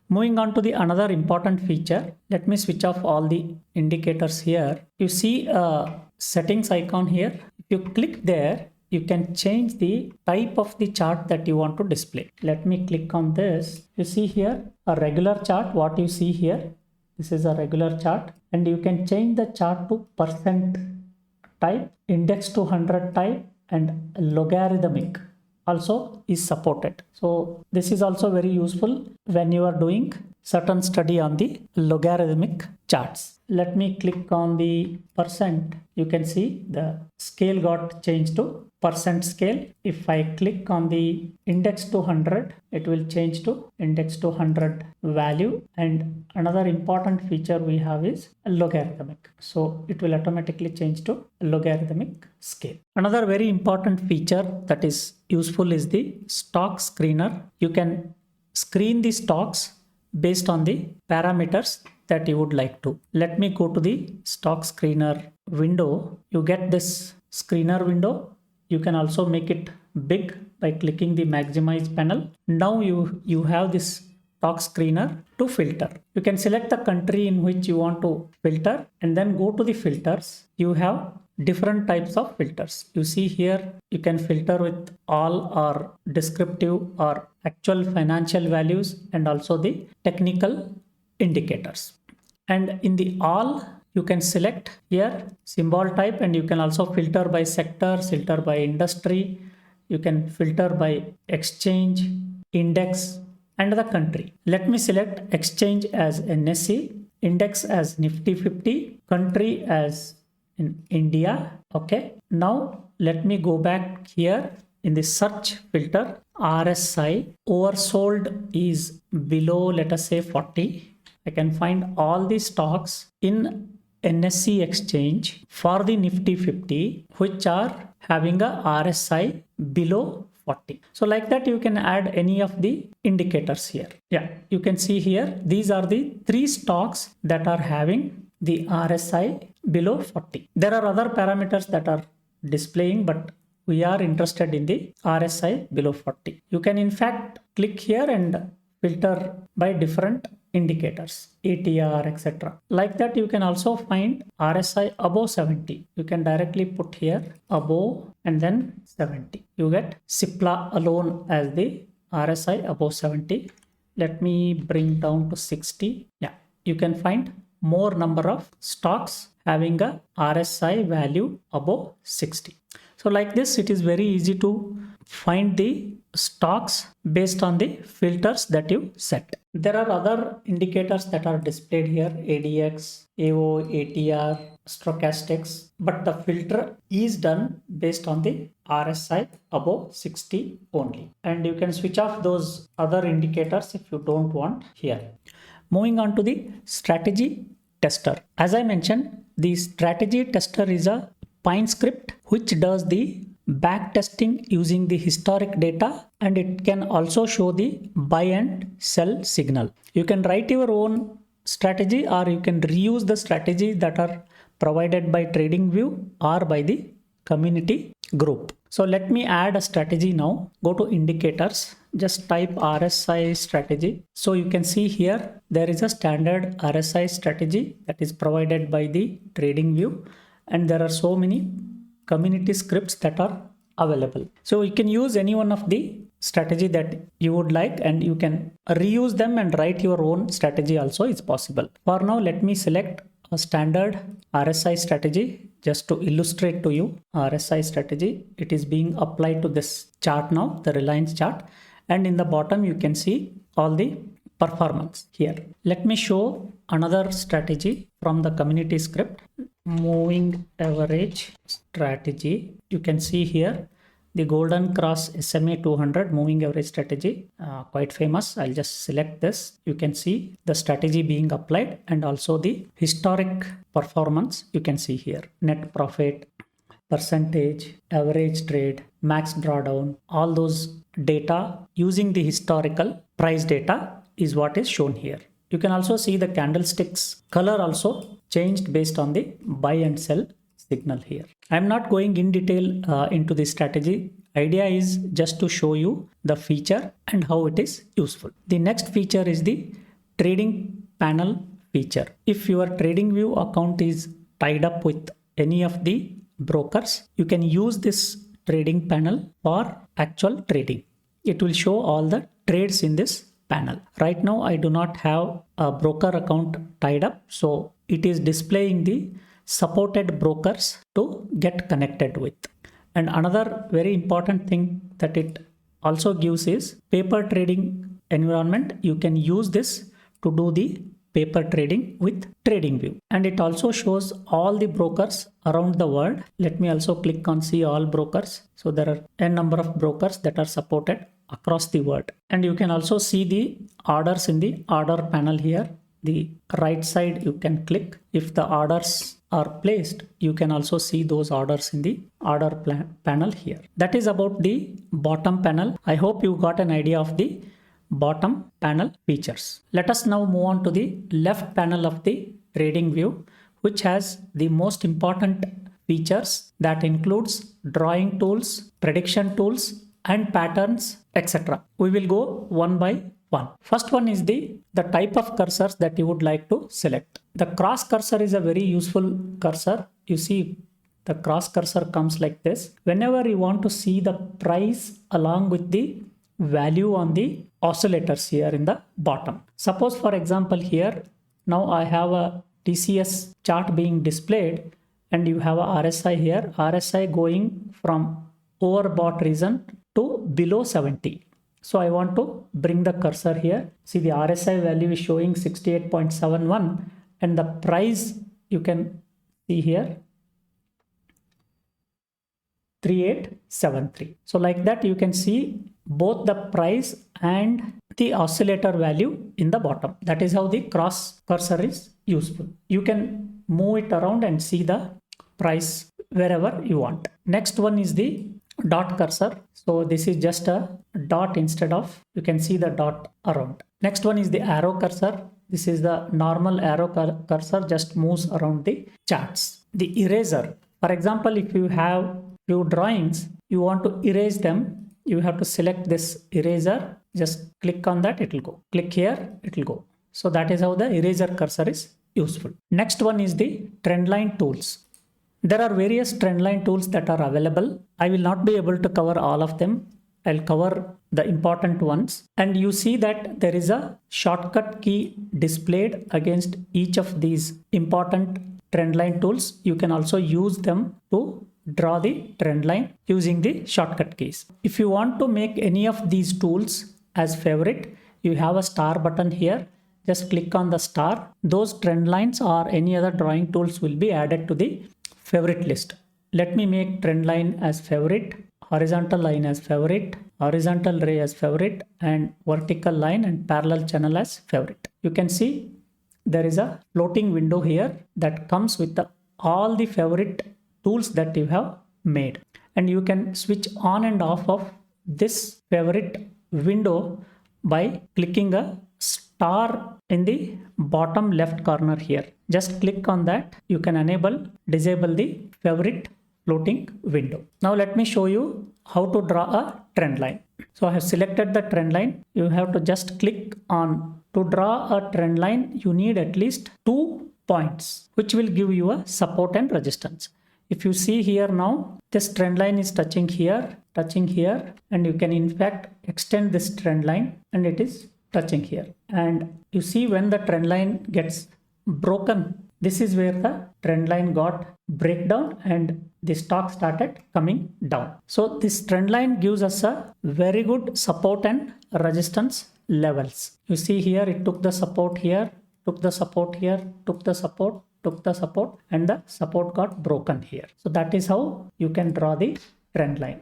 Moving on to the another important feature, let me switch off all the indicators here. You see a settings icon here. If you click there, you can change the type of the chart that you want to display. Let me click on this. You see here a regular chart. What you see here, this is a regular chart, and you can change the chart to percent type, index to 100 type, and logarithmic also is supported. So this is also very useful when you are doing certain study on the logarithmic charts. Let me click on the percent. You can see the scale got changed to percent scale. If I click on the index to 100, it will change to index to 100 value. And another important feature we have is logarithmic. So it will automatically change to logarithmic scale. Another very important feature that is useful is the stock screener. You can screen the stocks based on the parameters that you would like to. Let me go to the stock screener window. You get this screener window. You can also make it big by clicking the maximize panel. Now you have this stock screener to filter. You can select the country in which you want to filter and then go to the filters. You have different types of filters. You see here, you can filter with all or descriptive or actual financial values and also the technical indicators. And in the all, you can select here symbol type, and you can also filter by sector, filter by industry. You can filter by exchange, index, and the country. Let me select exchange as NSE, index as Nifty 50, country as in India. Okay. Now let me go back here in the search filter, RSI oversold is below, let us say 40. I can find all the stocks in NSE exchange for the Nifty 50 which are having a RSI below 40. So like that you can add any of the indicators here. Yeah, you can see here these are the 3 stocks that are having the RSI below 40. There are other parameters that are displaying, but we are interested in the RSI below 40. You can in fact click here and filter by different indicators, ATR, etc. Like that you can also find RSI above 70. You can directly put here above and then 70. You get CIPLA alone as the RSI above 70. Let me bring down to 60. Yeah, you can find more number of stocks having a RSI value above 60. So like this, it is very easy to find the stocks based on the filters that you set. There are other indicators that are displayed here, ADX, AO, ATR, stochastics, but the filter is done based on the RSI above 60 only. And you can switch off those other indicators if you don't want here. Moving on to the strategy tester. As I mentioned, the strategy tester is a Pine script which does the back testing using the historic data, and it can also show the buy and sell signal. You can write your own strategy, or you can reuse the strategies that are provided by TradingView or by the community group. So let me add a strategy now. Go to indicators, just type RSI strategy. So you can see here there is a standard RSI strategy that is provided by the TradingView, and there are so many community scripts that are available. So you can use any one of the strategy that you would like, and you can reuse them and write your own strategy also is possible. For now, let me select a standard RSI strategy just to illustrate to you. RSI strategy, it is being applied to this chart now, the Reliance chart, and in the bottom you can see all the performance here. Let me show another strategy from the community script. Moving average strategy. You can see here the golden cross SMA 200 moving average strategy, quite famous. I'll just select this. You can see the strategy being applied and also the historic performance. You can see here net profit, percentage, average trade, max drawdown, all those data using the historical price data is what is shown here. You can also see the candlesticks color also changed based on the buy and sell signal here. I'm not going in detail into this strategy. Idea is just to show you the feature and how it is useful. The next feature is the trading panel feature. If your TradingView account is tied up with any of the brokers, you can use this trading panel for actual trading. It will show all the trades in this panel. Right now I do not have a broker account tied up, so it is displaying the supported brokers to get connected with. And another very important thing that it also gives is paper trading environment. You can use this to do the paper trading with TradingView, and it also shows all the brokers around the world. Let me also click on see all brokers. So there are a number of brokers that are supported across the world, and you can also see the orders in the order panel here. The right side you can click. If the orders are placed, you can also see those orders in the order panel here. That is about the bottom panel. I hope you got an idea of the bottom panel features. Let us now move on to the left panel of the TradingView, which has the most important features that includes drawing tools, prediction tools, and patterns, etc. We will go one by one. First one is the type of cursors that you would like to select. The cross cursor is a very useful cursor. You see the cross cursor comes like this. Whenever you want to see the price along with the value on the oscillators here in the bottom. Suppose for example here, now I have a TCS chart being displayed and you have a RSI here. RSI going from overbought region to below 70. So I want to bring the cursor here. See the RSI value is showing 68.71 and the price you can see here 3873. So like that you can see both the price and the oscillator value in the bottom. That is how the cross cursor is useful. You can move it around and see the price wherever you want. Next one is the dot cursor. So this is just a dot instead of, you can see the dot around. Next one is the arrow cursor. This is the normal arrow cursor, just moves around the charts. The eraser, for example, if you have few drawings, you want to erase them, you have to select this eraser, just click on that, it will go. Click here, it will go. So that is how the eraser cursor is useful. Next one is the Trendline tools. There are various Trendline tools that are available. I will not be able to cover all of them. I'll cover the important ones. And you see that there is a shortcut key displayed against each of these important Trendline tools. You can also use them to draw the trend line using the shortcut keys. If you want to make any of these tools as favorite, you have a star button here. Just click on the star. Those trend lines or any other drawing tools will be added to the favorite list. Let me make trend line as favorite, horizontal line as favorite, horizontal ray as favorite, and vertical line and parallel channel as favorite. You can see there is a floating window here that comes with all the favorite tools that you have made, and you can switch on and off of this favorite window by clicking a star in the bottom left corner here. Just click on that. You can disable the favorite floating window. Now let me show you how to draw a trend line. So I have selected the trend line. You have to just click on. To draw a trend line, you need at least 2 points, which will give you a support and resistance. If you see here now, this trend line is touching here, and you can in fact extend this trend line and it is touching here. And you see when the trend line gets broken, this is where the trend line got breakdown and the stock started coming down. So this trend line gives us a very good support and resistance levels. You see here, it took the support here, took the support here, took the support, and the support got broken here. So that is how you can draw the trend line.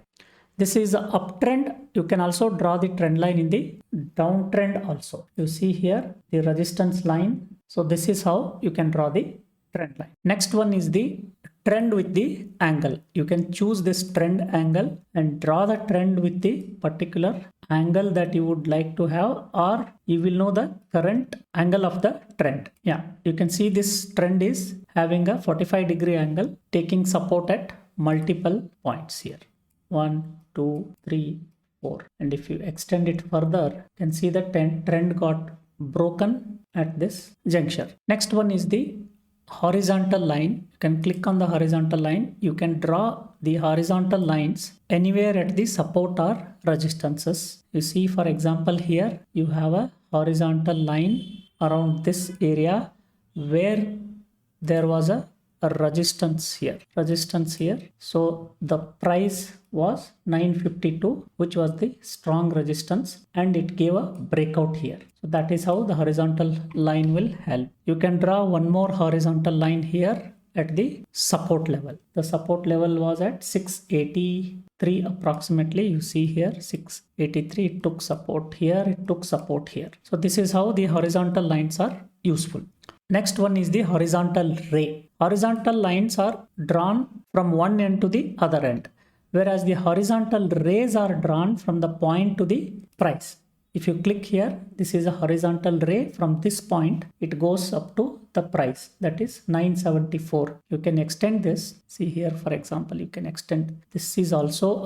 This is an uptrend. You can also draw the trend line in the downtrend also. You see here the resistance line. So this is how you can draw the trend line. Next one is the trend with the angle. You can choose this trend angle and draw the trend with the particular angle that you would like to have, or you will know the current angle of the trend. Yeah, you can see this trend is having a 45-degree angle, taking support at multiple points here. 1, 2, 3, 4. And if you extend it further, you can see the trend got broken at this juncture. Next one is the horizontal line. You can click on the horizontal line. You can draw the horizontal lines anywhere at the support or resistances. You see, for example, here you have a horizontal line around this area where there was a resistance here. So the price was 952, which was the strong resistance, and it gave a breakout here. So that is how the horizontal line will help. You can draw one more horizontal line here at the support level. The support level was at 683 approximately. You see here 683. It took support here, it took support here. So this is how the horizontal lines are useful. Next one is the horizontal ray. Horizontal lines are drawn from one end to the other end, whereas the horizontal rays are drawn from the point to the price. If you click here, this is a horizontal ray. From this point, it goes up to the price, that is 974. You can extend this. See here, for example, you can extend. This is also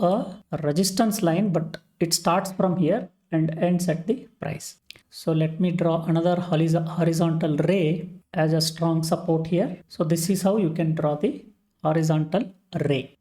a resistance line, but it starts from here and ends at the price. So let me draw another horizontal ray as a strong support here. So this is how you can draw the horizontal ray.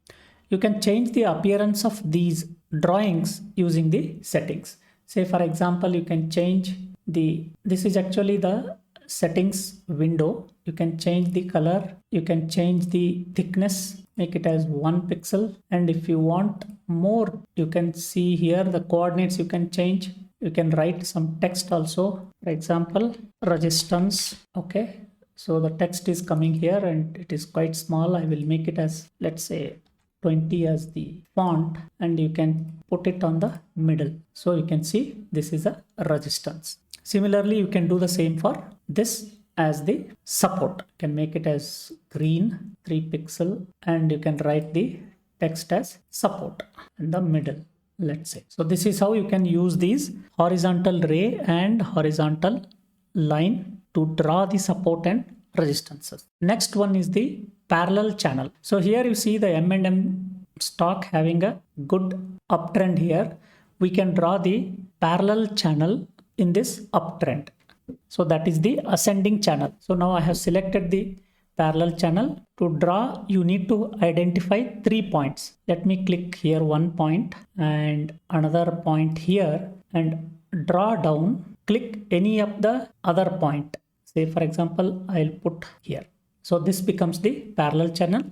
You can change the appearance of these drawings using the settings. Say, for example, you can change this is actually the settings window. You can change the color, you can change the thickness, make it as 1 pixel. And if you want more, you can see here the coordinates you can change. You can write some text also, for example, resistance. Okay, so the text is coming here and it is quite small. I will make it as, let's say, 20 as the font and you can put it on the middle. So you can see this is a resistance. Similarly, you can do the same for this as the support. You can make it as green 3 pixel and you can write the text as support in the middle, let's say. So this is how you can use these horizontal ray and horizontal line to draw the support and resistances. Next one is the parallel channel. So here you see the M&M stock having a good uptrend here. We can draw the parallel channel in this uptrend. So that is the ascending channel. So now I have selected the parallel channel. To draw, you need to identify 3 points. Let me click here 1 point and another point here and draw down. Click any of the other point. Say for example, I'll put here. So this becomes the parallel channel.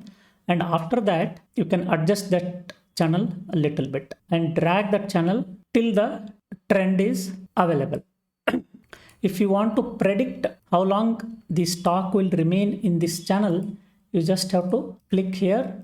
And after that, you can adjust that channel a little bit and drag that channel till the trend is available. If you want to predict how long the stock will remain in this channel, you just have to click here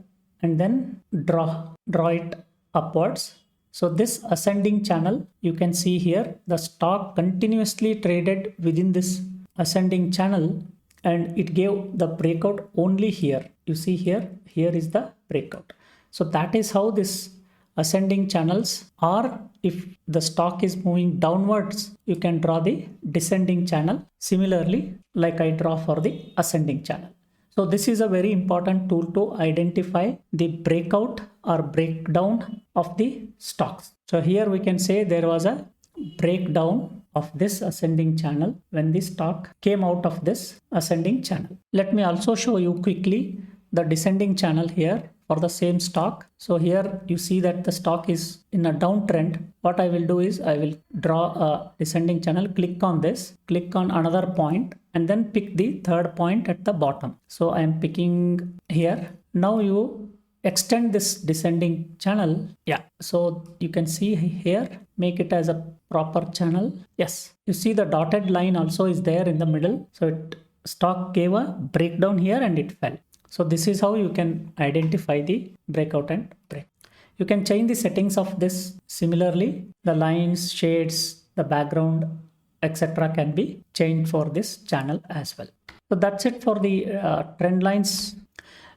and then draw it upwards. So this ascending channel, you can see here, the stock continuously traded within this ascending channel and it gave the breakout only here. You see here is the breakout. So that is how this ascending channels, or if the stock is moving downwards, you can draw the descending channel. Similarly, like I draw for the ascending channel. So this is a very important tool to identify the breakout or breakdown of the stocks. So here we can say there was a breakdown of this ascending channel when the stock came out of this ascending channel. Let me also show you quickly the descending channel here for the same stock. So here you see that the stock is in a downtrend. What I will do is I will draw a descending channel, click on this, click on another point and then pick the third point at the bottom. So I am picking here. Now you extend this descending channel. Yeah, so you can see here, make it as a proper channel. Yes, you see the dotted line also is there in the middle. So stock gave a breakdown here and it fell. So this is how you can identify the breakout and break. You can change the settings of this. Similarly, the lines, shades, the background, etc. can be changed for this channel as well. So that's it for the trend lines.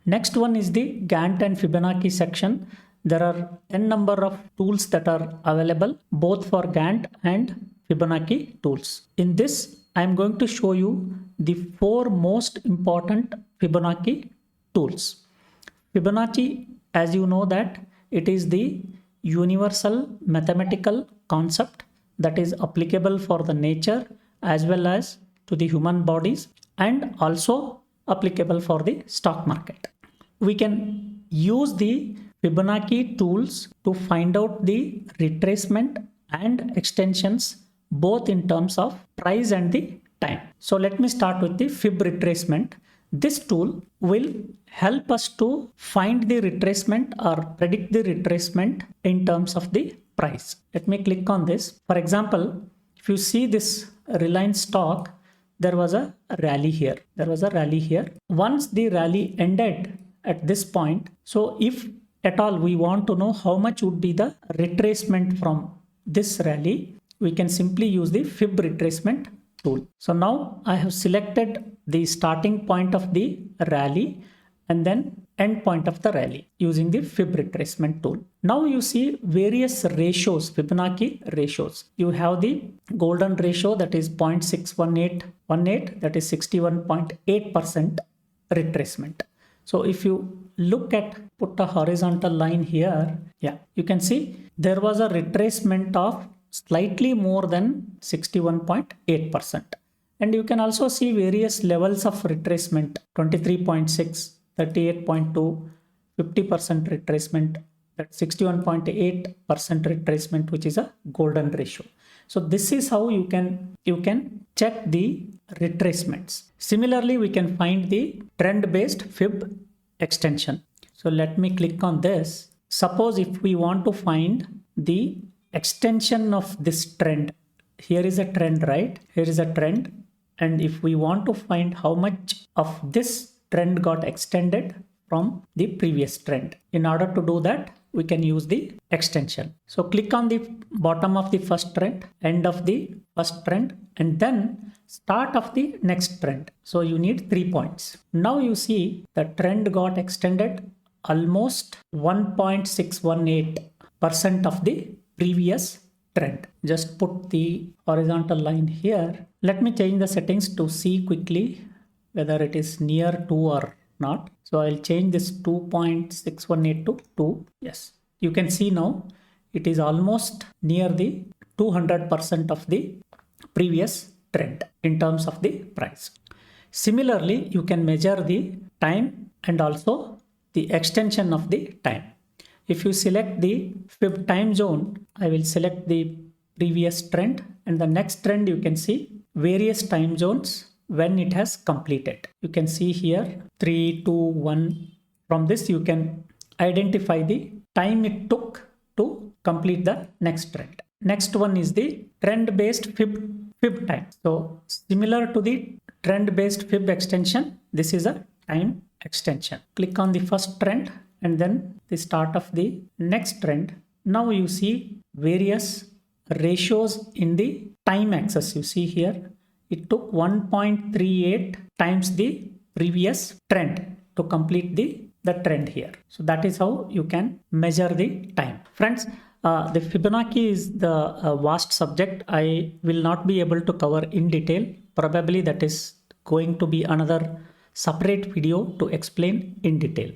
Next one is the Gann and Fibonacci section. There are n number of tools that are available both for Gann and Fibonacci tools. In this, I am going to show you the 4 most important Fibonacci tools. Fibonacci, as you know, that it is the universal mathematical concept that is applicable for the nature as well as to the human bodies and also applicable for the stock market. We can use the Fibonacci tools to find out the retracement and extensions both in terms of price and the time. So let me start with the Fib retracement. This tool will help us to find the retracement or predict the retracement in terms of the price. Let me click on this. For example, if you see this Reliance stock, there was a rally here. Once the rally ended at this point, so if at all we want to know how much would be the retracement from this rally, we can simply use the Fib retracement tool. So now I have selected the starting point of the rally and then end point of the rally using the Fib retracement tool. Now you see various ratios, Fibonacci ratios. You have the golden ratio, that is 0.61818, that is 61.8% retracement. So if you look at, put a horizontal line here, yeah, you can see there was a retracement of slightly more than 61.8%. And you can also see various levels of retracement, 23.6, 38.2, 50% retracement, that 61.8% retracement, which is a golden ratio. So this is how you can check the retracements. Similarly, we can find the trend-based Fib extension. So let me click on this. Suppose if we want to find the extension of this trend, here is a trend, right? Here is a trend. And if we want to find how much of this trend got extended from the previous trend. In order to do that, we can use the extension. So click on the bottom of the first trend, end of the first trend, and then start of the next trend. So you need 3 points. Now you see the trend got extended almost 1.618% of the previous trend. Just put the horizontal line here. Let me change the settings to see quickly whether it is near 2 or not. So I'll change this 2.618 to 2. Yes, you can see now it is almost near the 200% of the previous trend in terms of the price. Similarly, you can measure the time and also the extension of the time. If you select the fib time zone, I will select the previous trend, and the next trend you can see various time zones when it has completed. You can see here 3, 2, 1. From this you can identify the time it took to complete the next trend. Next one is the trend based fib time. So similar to the trend based fib extension, this is a time extension. Click on the first trend and then the start of the next trend. Now you see various ratios in the time axis. You see here it took 1.38 times the previous trend to complete the trend here. So that is how you can measure the time. Friends, the Fibonacci is the vast subject. I will not be able to cover in detail. Probably that is going to be another separate video to explain in detail.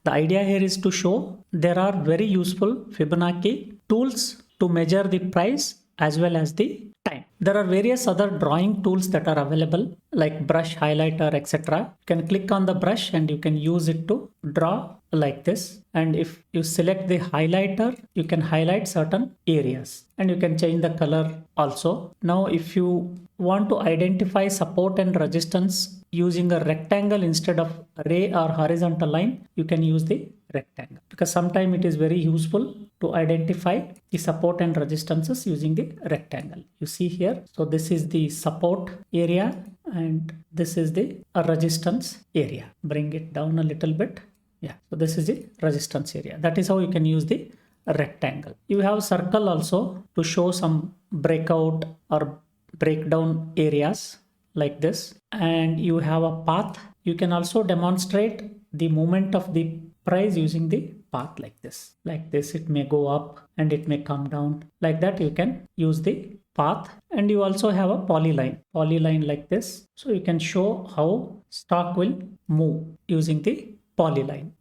The idea here is to show there are very useful Fibonacci tools to measure the price as well as the time. There are various other drawing tools that are available like brush, highlighter, etc. You can click on the brush and you can use it to draw like this. And if you select the highlighter, you can highlight certain areas and you can change the color also. Now, if you want to identify support and resistance using a rectangle instead of array or horizontal line, you can use the rectangle, because sometimes it is very useful to identify the support and resistances using the rectangle. You see here, so this is the support area and this is the resistance area. Bring it down a little bit. Yeah, so this is the resistance area. That is how you can use the rectangle. You have circle also to show some breakout or breakdown areas like this, and you have a path. You can also demonstrate the movement of the price using the path like this. Like this, it may go up and it may come down. Like that, you can use the path. And you also have a polyline like this. So you can show how stock will move using the polyline.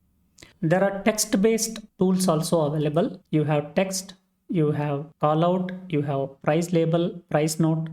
There are text-based tools also available. You have text, you have call out, you have price label, price note,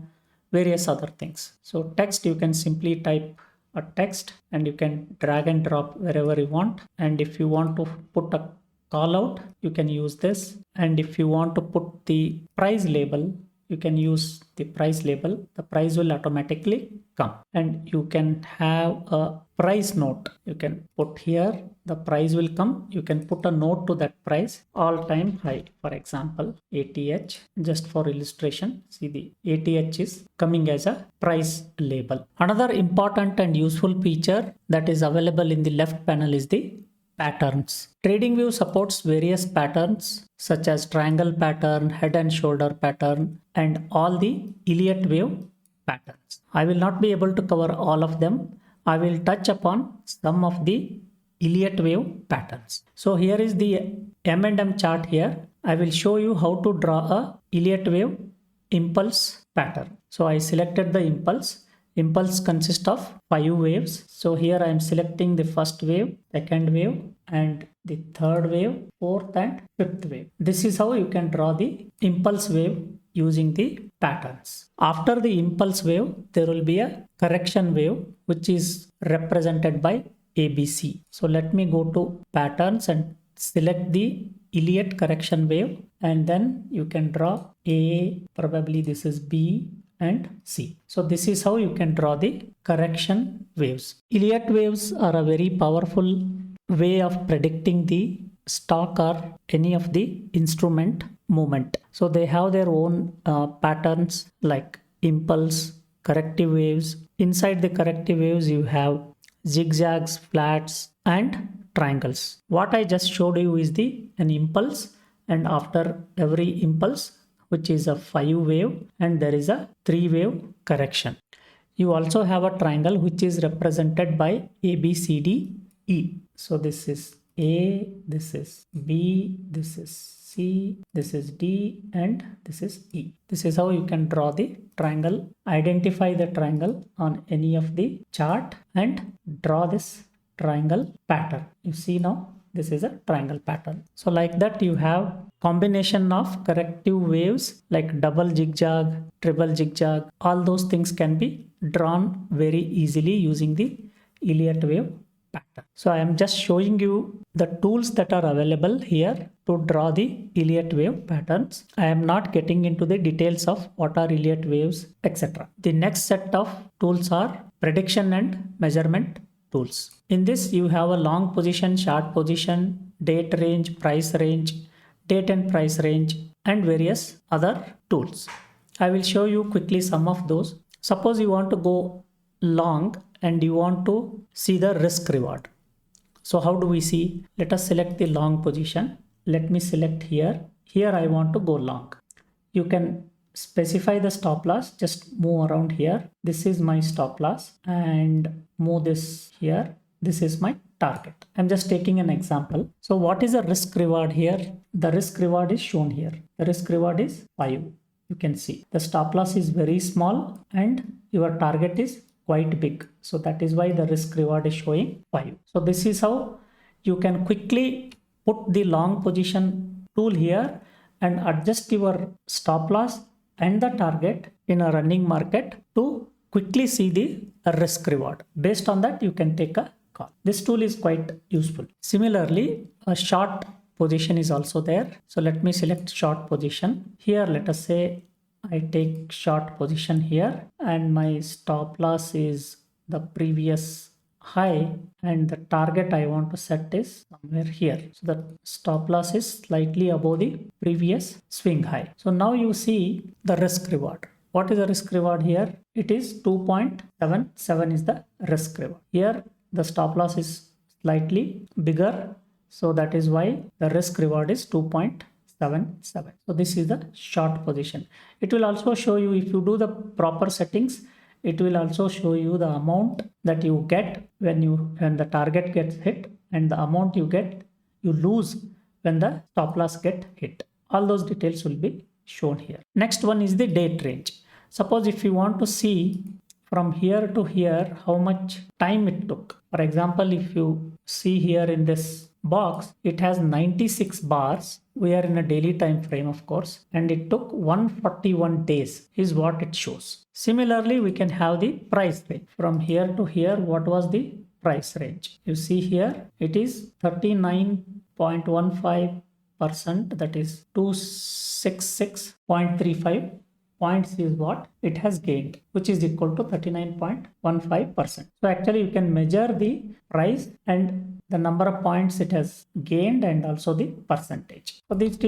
various other things. So text, you can simply type a text and you can drag and drop wherever you want. And if you want to put a call out, you can use this. And if you want to put the price label, you can use the price label. The price will automatically come. And you can have a price note. You can put here, the price will come. You can put a note to that price, all time high. For example, ATH, just for illustration. See, the ATH is coming as a price label. Another important and useful feature that is available in the left panel is the patterns. TradingView supports various patterns such as triangle pattern, head and shoulder pattern, and all the Elliott wave patterns. I will not be able to cover all of them. I will touch upon some of the Elliott wave patterns. So here is the M&M chart here. I will show you how to draw a Elliott wave impulse pattern. So I selected the impulse. Impulse consists of 5 waves. So here I am selecting the first wave, second wave, and the third wave, fourth and fifth wave. This is how you can draw the impulse wave using the patterns. After the impulse wave, there will be a correction wave, which is represented by ABC. So let me go to patterns and select the Elliott correction wave, and then you can draw A, probably this is B, and C. So this is how you can draw the correction waves. Elliott waves are a very powerful way of predicting the stock or any of the instrument movement. So they have their own patterns like impulse, corrective waves. Inside the corrective waves, you have zigzags, flats, and triangles. What I just showed you is an impulse, and after every impulse, which is a 5 wave, and there is a 3 wave correction. You also have a triangle which is represented by A, B, C, D, E. So this is A, this is B, this is C, this is D, and this is E. This is how you can draw the triangle, identify the triangle on any of the chart and draw this triangle pattern. You see now this is a triangle pattern. So like that you have combination of corrective waves like double zigzag, triple zigzag, all those things can be drawn very easily using the Elliott wave pattern. So I am just showing you the tools that are available here to draw the Elliott wave patterns. I am not getting into the details of what are Elliott waves, etc. The next set of tools are prediction and measurement tools. In this you have a long position, short position, date range, price range, date and price range, and various other tools. I will show you quickly some of those. Suppose you want to go long and you want to see the risk reward. So how do we see? Let us select the long position. Let me select here. Here I want to go long. You can specify the stop loss. Just move around here. This is my stop loss and move this here. This is my target. I'm just taking an example. So what is the risk reward here? The risk reward is shown here. The risk reward is 5. You can see the stop loss is very small and your target is quite big. So that is why the risk reward is showing 5. So this is how you can quickly put the long position tool here and adjust your stop loss and the target in a running market to quickly see the risk reward. Based on that, you can take a call. This tool is quite useful. Similarly, a short position is also there. So let me select short position. Here, let us say I take short position here and my stop loss is the previous high and the target I want to set is somewhere here. So the stop loss is slightly above the previous swing high. So now you see the risk reward. What is the risk reward here? It is 2.77 is the risk reward. Here the stop loss is slightly bigger. So that is why the risk reward is 2.77. So this is the short position. It will also show you, if you do the proper settings, it will also show you the amount that you get when the target gets hit and the amount you lose when the stop loss get hit. All those details will be shown here. Next one is the date range. Suppose if you want to see from here to here how much time it took. For example, if you see here in this box, it has 96 bars. We are in a daily time frame, of course, and it took 141 days is what it shows. Similarly, we can have the price range. From here to here, what was the price range? You see here, it is 39.15%, that is 266.35 points is what it has gained, which is equal to 39.15%. So actually you can measure the price and the number of points it has gained and also the percentage. So this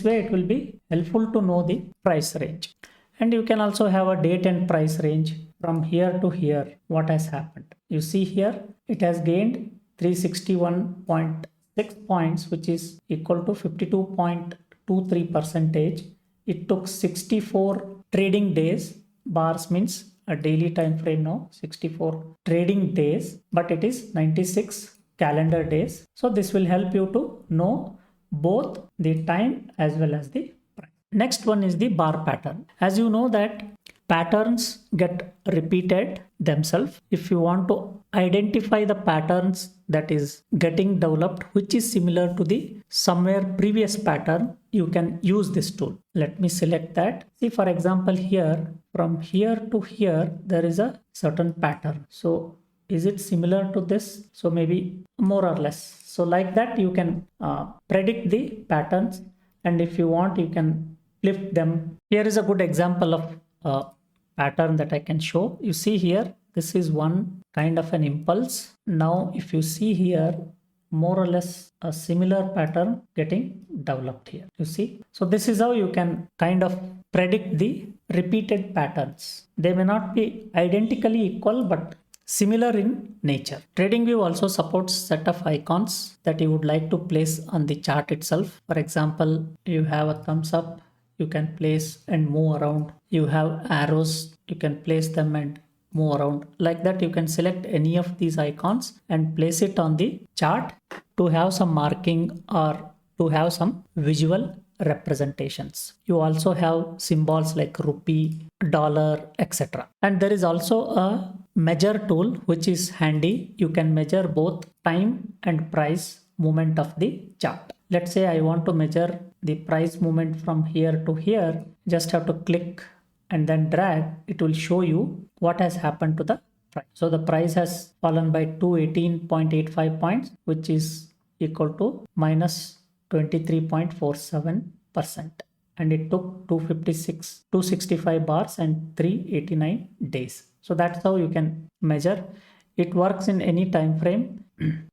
way it will be helpful to know the price range. And you can also have a date and price range from here to here. What has happened? You see here it has gained 361.6 points, which is equal to 52.23%. It took 64 trading days. Bars means a daily time frame now, 64 trading days, but it is 96 calendar days. So this will help you to know both the time as well as the price. Next one is the bar pattern. As you know that patterns get repeated themselves. If you want to identify the patterns that is getting developed, which is similar to the somewhere previous pattern, you can use this tool. Let me select that. See, for example, here from here to here, there is a certain pattern. So is it similar to this? So maybe more or less. So like that, you can predict the patterns. And if you want, you can lift them. Here is a good example of pattern that I can show. You see here, this is one kind of an impulse. Now, if you see here, more or less a similar pattern getting developed here. You see? So this is how you can kind of predict the repeated patterns. They may not be identically equal, but similar in nature. TradingView also supports set of icons that you would like to place on the chart itself. For example, you have a thumbs up, you can place and move around. You have arrows, you can place them and move around. Like that, you can select any of these icons and place it on the chart to have some marking or to have some visual representations. You also have symbols like rupee, dollar, etc. And there is also a measure tool which is handy. You can measure both time and price movement of the chart. Let's say I want to measure the price movement from here to here. Just have to click and then drag. It will show you what has happened to the price. So the price has fallen by 218.85 points, which is equal to minus 23.47%, and it took 265 bars and 389 days. So that's how you can measure. It works in any time frame.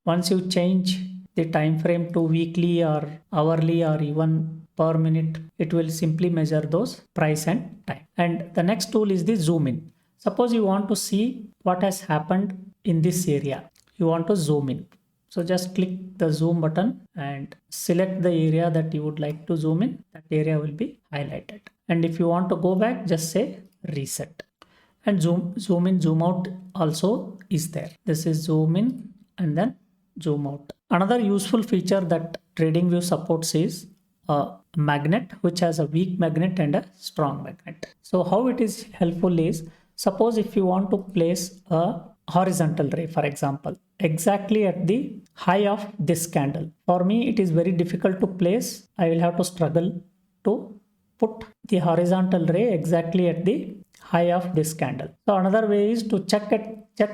Once you change the time frame to weekly or hourly or even per minute, it will simply measure those price and time. And the next tool is the zoom in. Suppose you want to see what has happened in this area. You want to zoom in. So just click the zoom button and select the area that you would like to zoom in. That area will be highlighted. And if you want to go back, just say reset. And zoom in, zoom out also is there. This is zoom in and then zoom out. Another useful feature that TradingView supports is a magnet, which has a weak magnet and a strong magnet. So how it is helpful is, suppose if you want to place a horizontal ray, for example, exactly at the high of this candle. For me, it is very difficult to place. I will have to struggle to put the horizontal ray exactly at the high of this candle. So another way is to check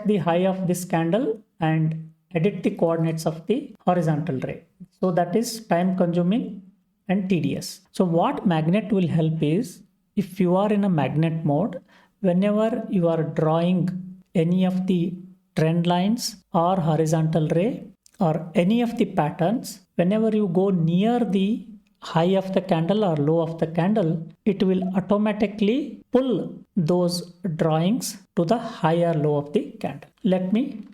the high of this candle and edit the coordinates of the horizontal ray. So that is time consuming and tedious. So what magnet will help is, if you are in a magnet mode, whenever you are drawing any of the trend lines or horizontal ray or any of the patterns, whenever you go near the high of the candle or low of the candle, it will automatically pull those drawings to the high or low of the candle. Let me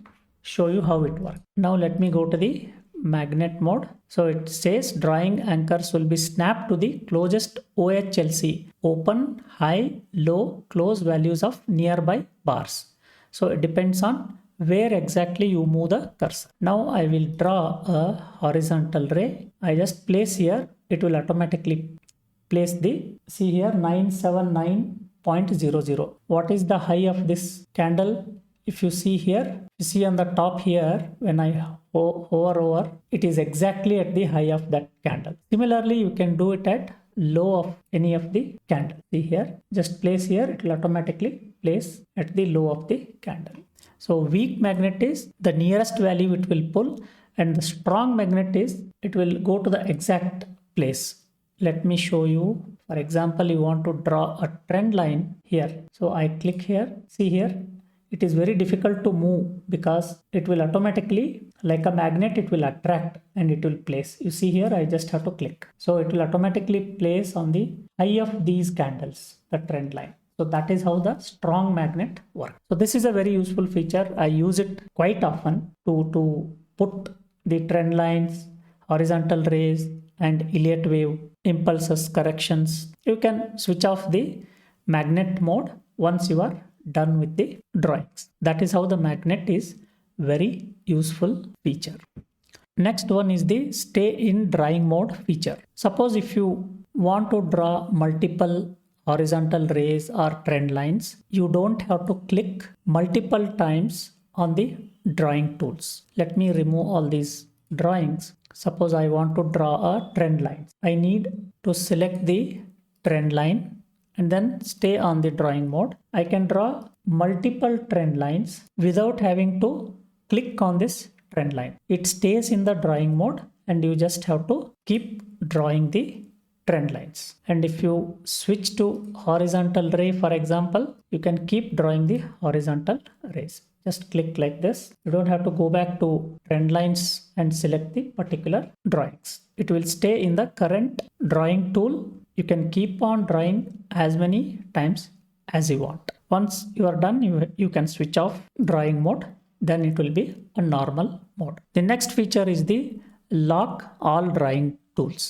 show you how it works. Now let me go to the magnet mode. So it says drawing anchors will be snapped to the closest OHLC, open, high, low, close values of nearby bars. So it depends on where exactly you move the cursor. Now I will draw a horizontal ray. I just place here. It will automatically place the, see here, 979.00. What is the high of this candle? If you see here, you see on the top here, when I hover over, it is exactly at the high of that candle. Similarly, you can do it at low of any of the candle. See here, just place here, it will automatically place at the low of the candle. So weak magnet is the nearest value it will pull, and the strong magnet is it will go to the exact place. Let me show you. For example, you want to draw a trend line here. So I click here, see here, it is very difficult to move because it will automatically, like a magnet, it will attract and it will place. You see here, I just have to click. So it will automatically place on the high of these candles, the trend line. So that is how the strong magnet works. So this is a very useful feature. I use it quite often to put the trend lines, horizontal rays and Elliott wave, impulses, corrections. You can switch off the magnet mode once you are done with the drawings. That is how the magnet is very useful feature. Next one is the stay in drawing mode feature. Suppose if you want to draw multiple horizontal rays or trend lines, you don't have to click multiple times on the drawing tools. Let me remove all these drawings. Suppose I want to draw a trend line. I need to select the trend line and then stay on the drawing mode. I can draw multiple trend lines without having to click on this trend line. It stays in the drawing mode and you just have to keep drawing the trend lines. And if you switch to horizontal ray, for example, you can keep drawing the horizontal rays. Just click like this. You don't have to go back to trend lines and select the particular drawings. It will stay in the current drawing tool. You can keep on drawing as many times as you want. Once you are done, you can switch off drawing mode. Then it will be a normal mode. The next feature is the lock all drawing tools.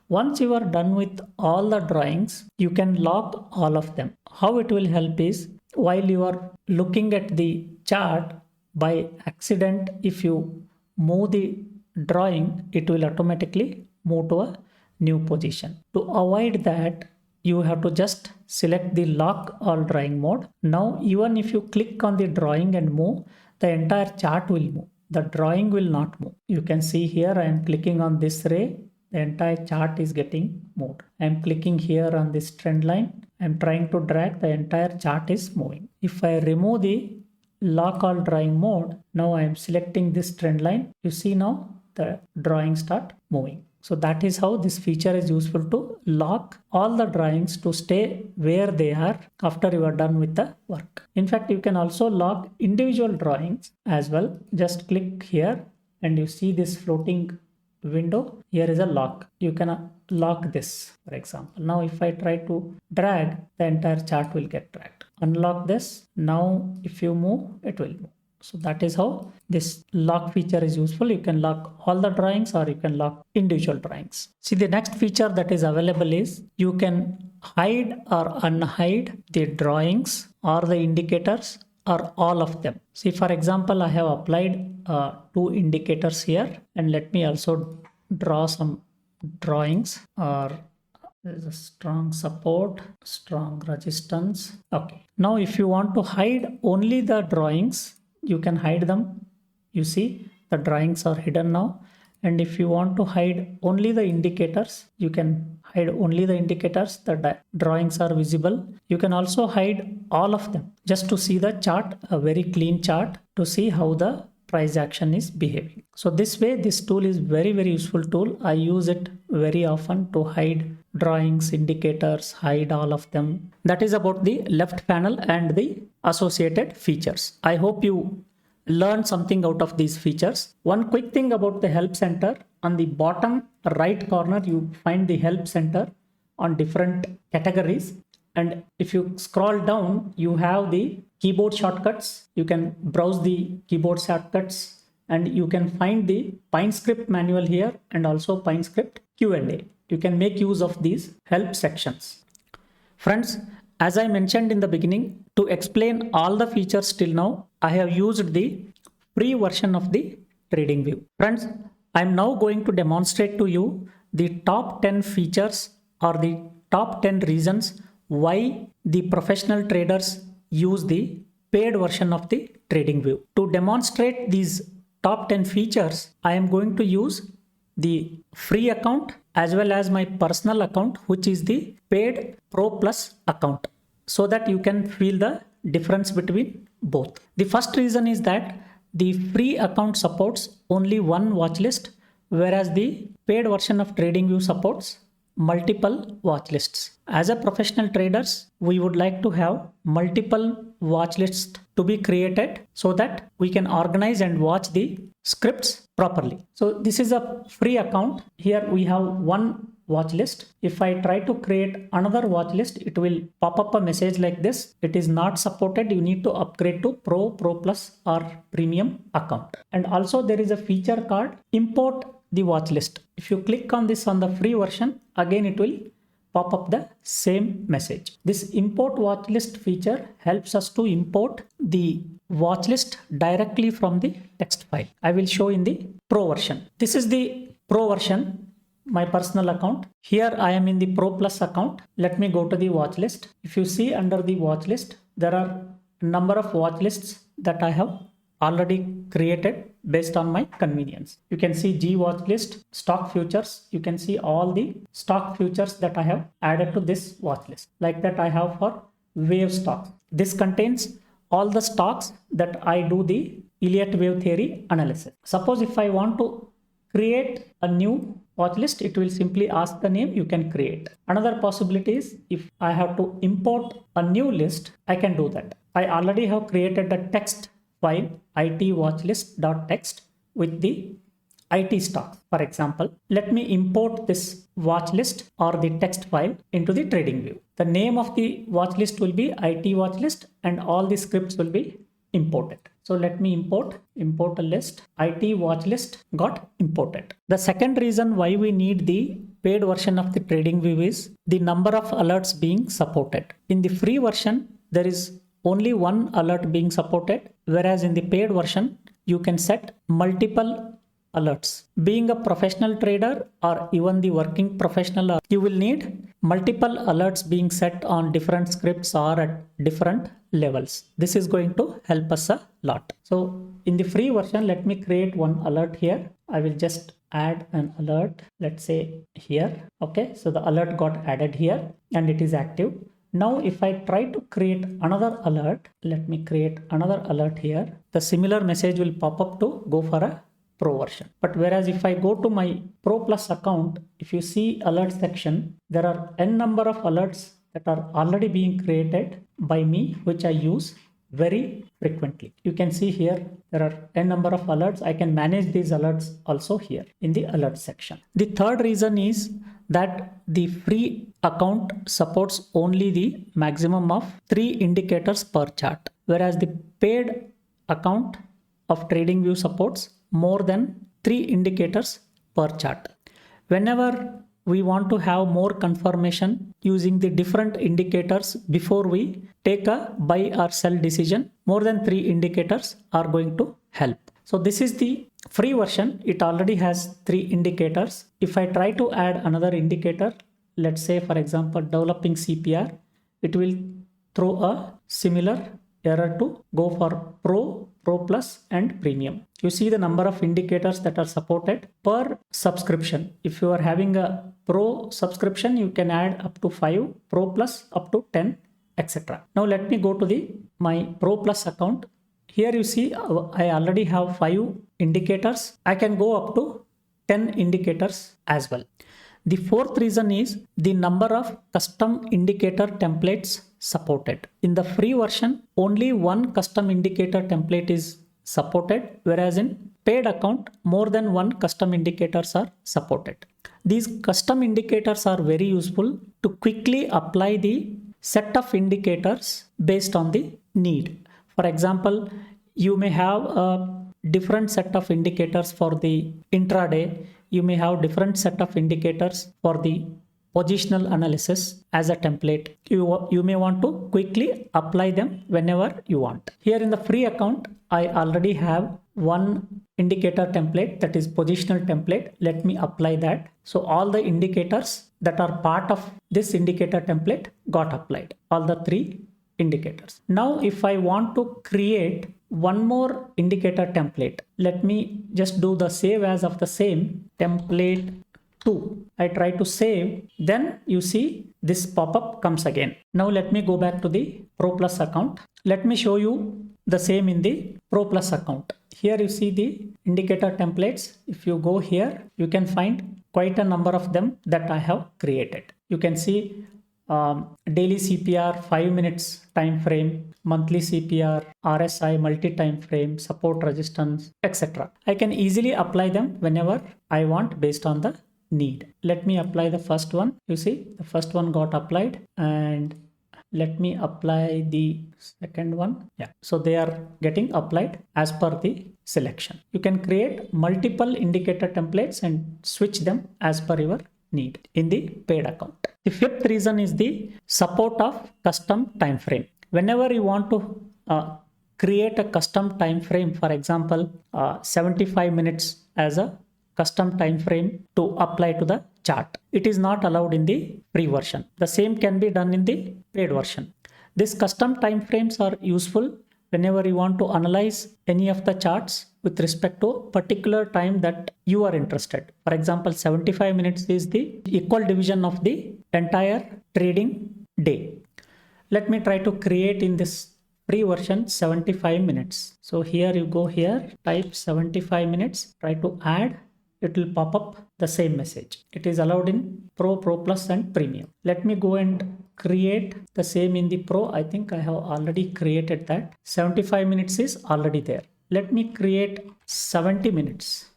Once you are done with all the drawings, you can lock all of them. How it will help is, while you are looking at the chart, by accident, if you move the drawing, it will automatically move to a new position. To avoid that, you have to just select the lock all drawing mode. Now, even if you click on the drawing and move, the entire chart will move. The drawing will not move. You can see here I am clicking on this ray. The entire chart is getting moved. I am clicking here on this trend line. I am trying to drag, the entire chart is moving. If I remove the lock all drawing mode, now I am selecting this trend line. You see now the drawing start moving. So that is how this feature is useful, to lock all the drawings to stay where they are after you are done with the work. In fact, you can also lock individual drawings as well. Just click here and you see this floating window. Here is a lock. You can lock this, for example. Now if I try to drag, the entire chart will get dragged. Unlock this. Now if you move, it will move. So that is how this lock feature is useful. You can lock all the drawings or you can lock individual drawings. See, the next feature that is available is you can hide or unhide the drawings or the indicators or all of them. See, for example, I have applied 2 indicators here, and let me also draw some drawings. Or there's a strong support, strong resistance. Okay. Now, if you want to hide only the drawings, you can hide them. You see the drawings are hidden now. And if you want to hide only the indicators, you can hide only the indicators. The drawings are visible. You can also hide all of them just to see the chart, a very clean chart, to see how the price action is behaving. So this way, this tool is very useful tool. I use it very often to hide drawings, indicators, hide all of them. That is about the left panel and the associated features. I hope you learn something out of these features. One quick thing about the help center: on the bottom right corner, you find the help center on different categories. And if you scroll down, you have the keyboard shortcuts. You can browse the keyboard shortcuts, and you can find the PineScript manual here and also PineScript Q&A. You can make use of these help sections. Friends, as I mentioned in the beginning, to explain all the features till now, I have used the free version of the TradingView. Friends, I am now going to demonstrate to you the top 10 features or the top 10 reasons why the professional traders use the paid version of the TradingView. To demonstrate these top 10 features, I am going to use the free account as well as my personal account, which is the paid Pro Plus account, so that you can feel the difference between both. The first reason is that the free account supports only one watch list, whereas the paid version of TradingView supports multiple watch lists. As a professional traders, we would like to have multiple watch lists to be created so that we can organize and watch the scripts properly. So this is a free account. Here we have one watch list. If I try to create another watch list, it will pop up a message like this: it is not supported. You need to upgrade to Pro Plus or Premium account. And also there is a feature called import the watch list. If you click on this on the free version, again it will pop up the same message. This import watch list feature helps us to import the watch list directly from the text file. I will show in the Pro version. This is the Pro version, my personal account. Here I am in the Pro Plus account. Let me go to the watch list. If you see under the watch list, there are a number of watch lists that I have already created based on my convenience. You can see G watch list, stock futures. You can see all the stock futures that I have added to this watch list. Like that I have for wave stocks. This contains all the stocks that I do the Elliott wave theory analysis. Suppose if I want to create a new watch list, it will simply ask the name. You can create. Another possibility is if I have to import a new list, I can do that. I already have created a text file, itwatchlist.txt, with the IT stocks. For example, let me import this watch list or the text file into the TradingView. The name of the watch list will be IT watch list and all the scripts will be imported. So let me import a list. IT watch list got imported. The second reason why we need the paid version of the TradingView is the number of alerts being supported. In the free version, there is only one alert being supported, whereas in the paid version, you can set multiple alerts. Being a professional trader or even the working professional, you will need multiple alerts being set on different scripts or at different levels. This is going to help us a lot. So in the free version, let me create one alert here. I will just add an alert, let's say here. Okay, so the alert got added here and it is active. Now, if I try to create another alert, let me create another alert here. The similar message will pop up to go for a Pro version. But whereas if I go to my Pro Plus account, if you see alert section, there are n number of alerts that are already being created by me, which I use very frequently. You can see here, there are n number of alerts. I can manage these alerts also here in the alert section. The third reason is that the free account supports only the maximum of 3 indicators per chart, whereas the paid account of TradingView supports more than 3 indicators per chart. Whenever we want to have more confirmation using the different indicators before we take a buy or sell decision, more than 3 indicators are going to help. So this is the free version. It already has 3 indicators. If I try to add another indicator, let's say for example developing CPR, it will throw a similar error to go for Pro Plus and Premium. You see the number of indicators that are supported per subscription. If you are having a Pro subscription, you can add up to 5, Pro Plus up to 10, etc. Now let me go to my Pro Plus account. Here you see I already have 5 indicators. I can go up to 10 indicators as well. The fourth reason is the number of custom indicator templates supported. In the free version, only one custom indicator template is supported, whereas in paid account, more than one custom indicators are supported. These custom indicators are very useful to quickly apply the set of indicators based on the need. For example, you may have a different set of indicators for the intraday. You may have different set of indicators for the positional analysis as a template. You may want to quickly apply them whenever you want. Here in the free account, I already have one indicator template, that is positional template. Let me apply that. So all the indicators that are part of this indicator template got applied, all the 3 indicators. Now, if I want to create one more indicator template, let me just do the save as of the same template 2. I try to save, then you see this pop-up comes again. Now let me go back to the Pro Plus account. Let me show you the same in the Pro Plus account. Here you see the indicator templates. If you go here, you can find quite a number of them that I have created. You can see daily CPR, 5 minutes time frame, monthly CPR, RSI, multi-time frame, support resistance, etc. I can easily apply them whenever I want based on the need. Let me apply the first one. You see the first one got applied, and let me apply the second one. Yeah, so they are getting applied as per the selection. You can create multiple indicator templates and switch them as per your need in the paid account. The fifth reason is the support of custom time frame. Whenever you want to create a custom time frame, for example 75 minutes as a custom time frame to apply to the chart, it is not allowed in the free version. The same can be done in the paid version. These custom time frames are useful whenever you want to analyze any of the charts with respect to a particular time that you are interested. For example, 75 minutes is the equal division of the entire trading day. Let me try to create in this free version 75 minutes. So here you go here, type 75 minutes, try to add, it will pop up the same message. It is allowed in Pro, Pro Plus and Premium. Let me go and create the same in the Pro. I think I have already created that. 75 minutes is already there. Let me create 70 minutes.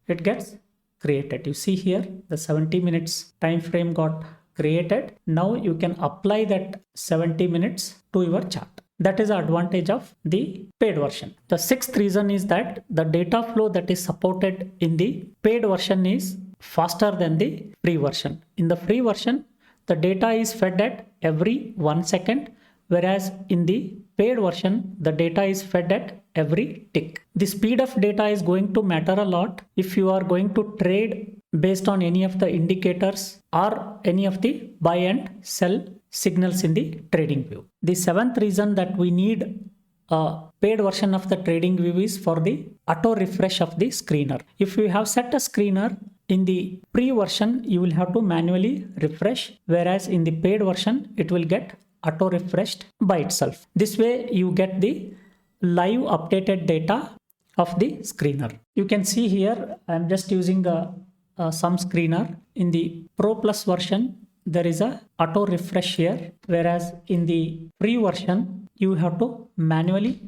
it gets created. You see here the 70 minutes time frame got created. Now you can apply that 70 minutes to your chart. That is the advantage of the paid version. The sixth reason is that the data flow that is supported in the paid version is faster than the free version. In the free version, the data is fed at every 1 second, whereas in the paid version, the data is fed at every tick. The speed of data is going to matter a lot if you are going to trade based on any of the indicators or any of the buy and sell signals in the TradingView. The seventh reason that we need a paid version of the TradingView is for the auto refresh of the screener. If you have set a screener in the free version, you will have to manually refresh, whereas in the paid version, it will get auto refreshed by itself. This way you get the live updated data of the screener. You can see here I am just using some screener. In the Pro Plus version there is a auto refresh here, whereas in the free version you have to manually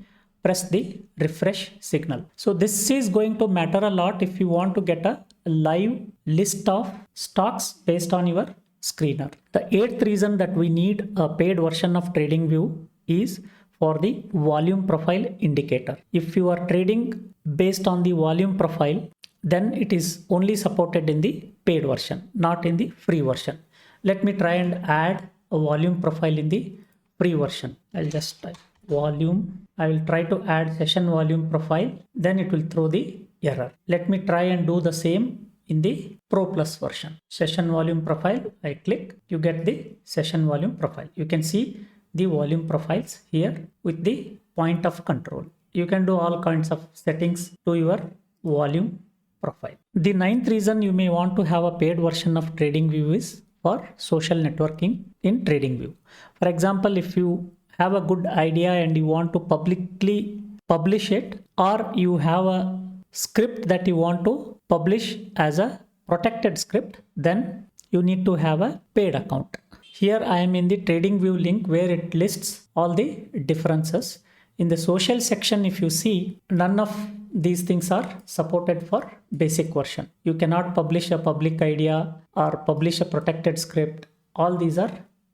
press the refresh signal. So this is going to matter a lot if you want to get a live list of stocks based on your screener. The eighth reason that we need a paid version of TradingView is for the volume profile indicator. If you are trading based on the volume profile, then it is only supported in the paid version, not in the free version. Let me try and add a volume profile in the free version. I'll just type volume. I will try to add session volume profile, then it will throw the error. Let me try and do the same in the Pro Plus version. Session volume profile, I click, you get the session volume profile. You can see the volume profiles here with the point of control. You can do all kinds of settings to your volume profile. The ninth reason you may want to have a paid version of TradingView is for social networking in TradingView. For example, if you have a good idea and you want to publicly publish it, or you have a script that you want to publish as a protected script, then you need to have a paid account. Here I am in the TradingView link where it lists all the differences. In the social section, if you see, none of these things are supported for basic version. You cannot publish a public idea or publish a protected script. All these are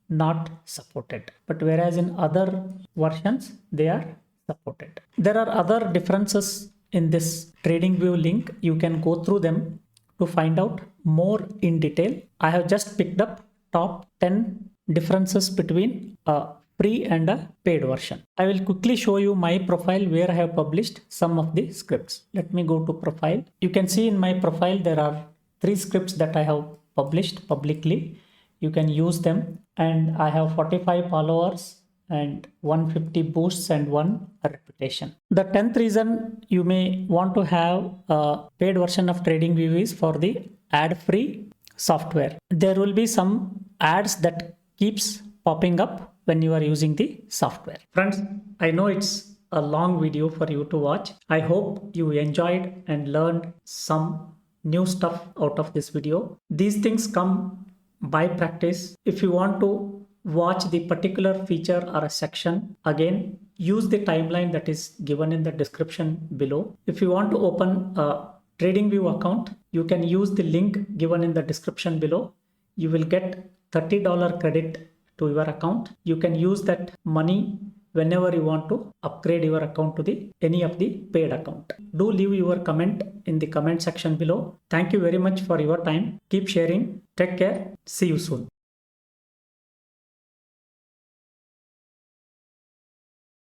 not supported. But whereas in other versions, they are supported. There are other differences in this TradingView link. You can go through them to find out more in detail. I have just picked up top 10 differences between a free and a paid version. I will quickly show you my profile where I have published some of the scripts. Let me go to profile. You can see in my profile there are 3 scripts that I have published publicly. You can use them, and I have 45 followers and 150 boosts and 1 reputation. The 10th reason you may want to have a paid version of TradingView is for the ad-free software. There will be some ads that keeps popping up when you are using the software. Friends, I know it's a long video for you to watch. I hope you enjoyed and learned some new stuff out of this video. These things come by practice. If you want to watch the particular feature or a section, again, use the timeline that is given in the description below. If you want to open a TradingView account, you can use the link given in the description below. You will get $30 credit to your account. You can use that money whenever you want to upgrade your account to any of the paid account. Do leave your comment in the comment section below. Thank you very much for your time. Keep sharing. Take care. See you soon.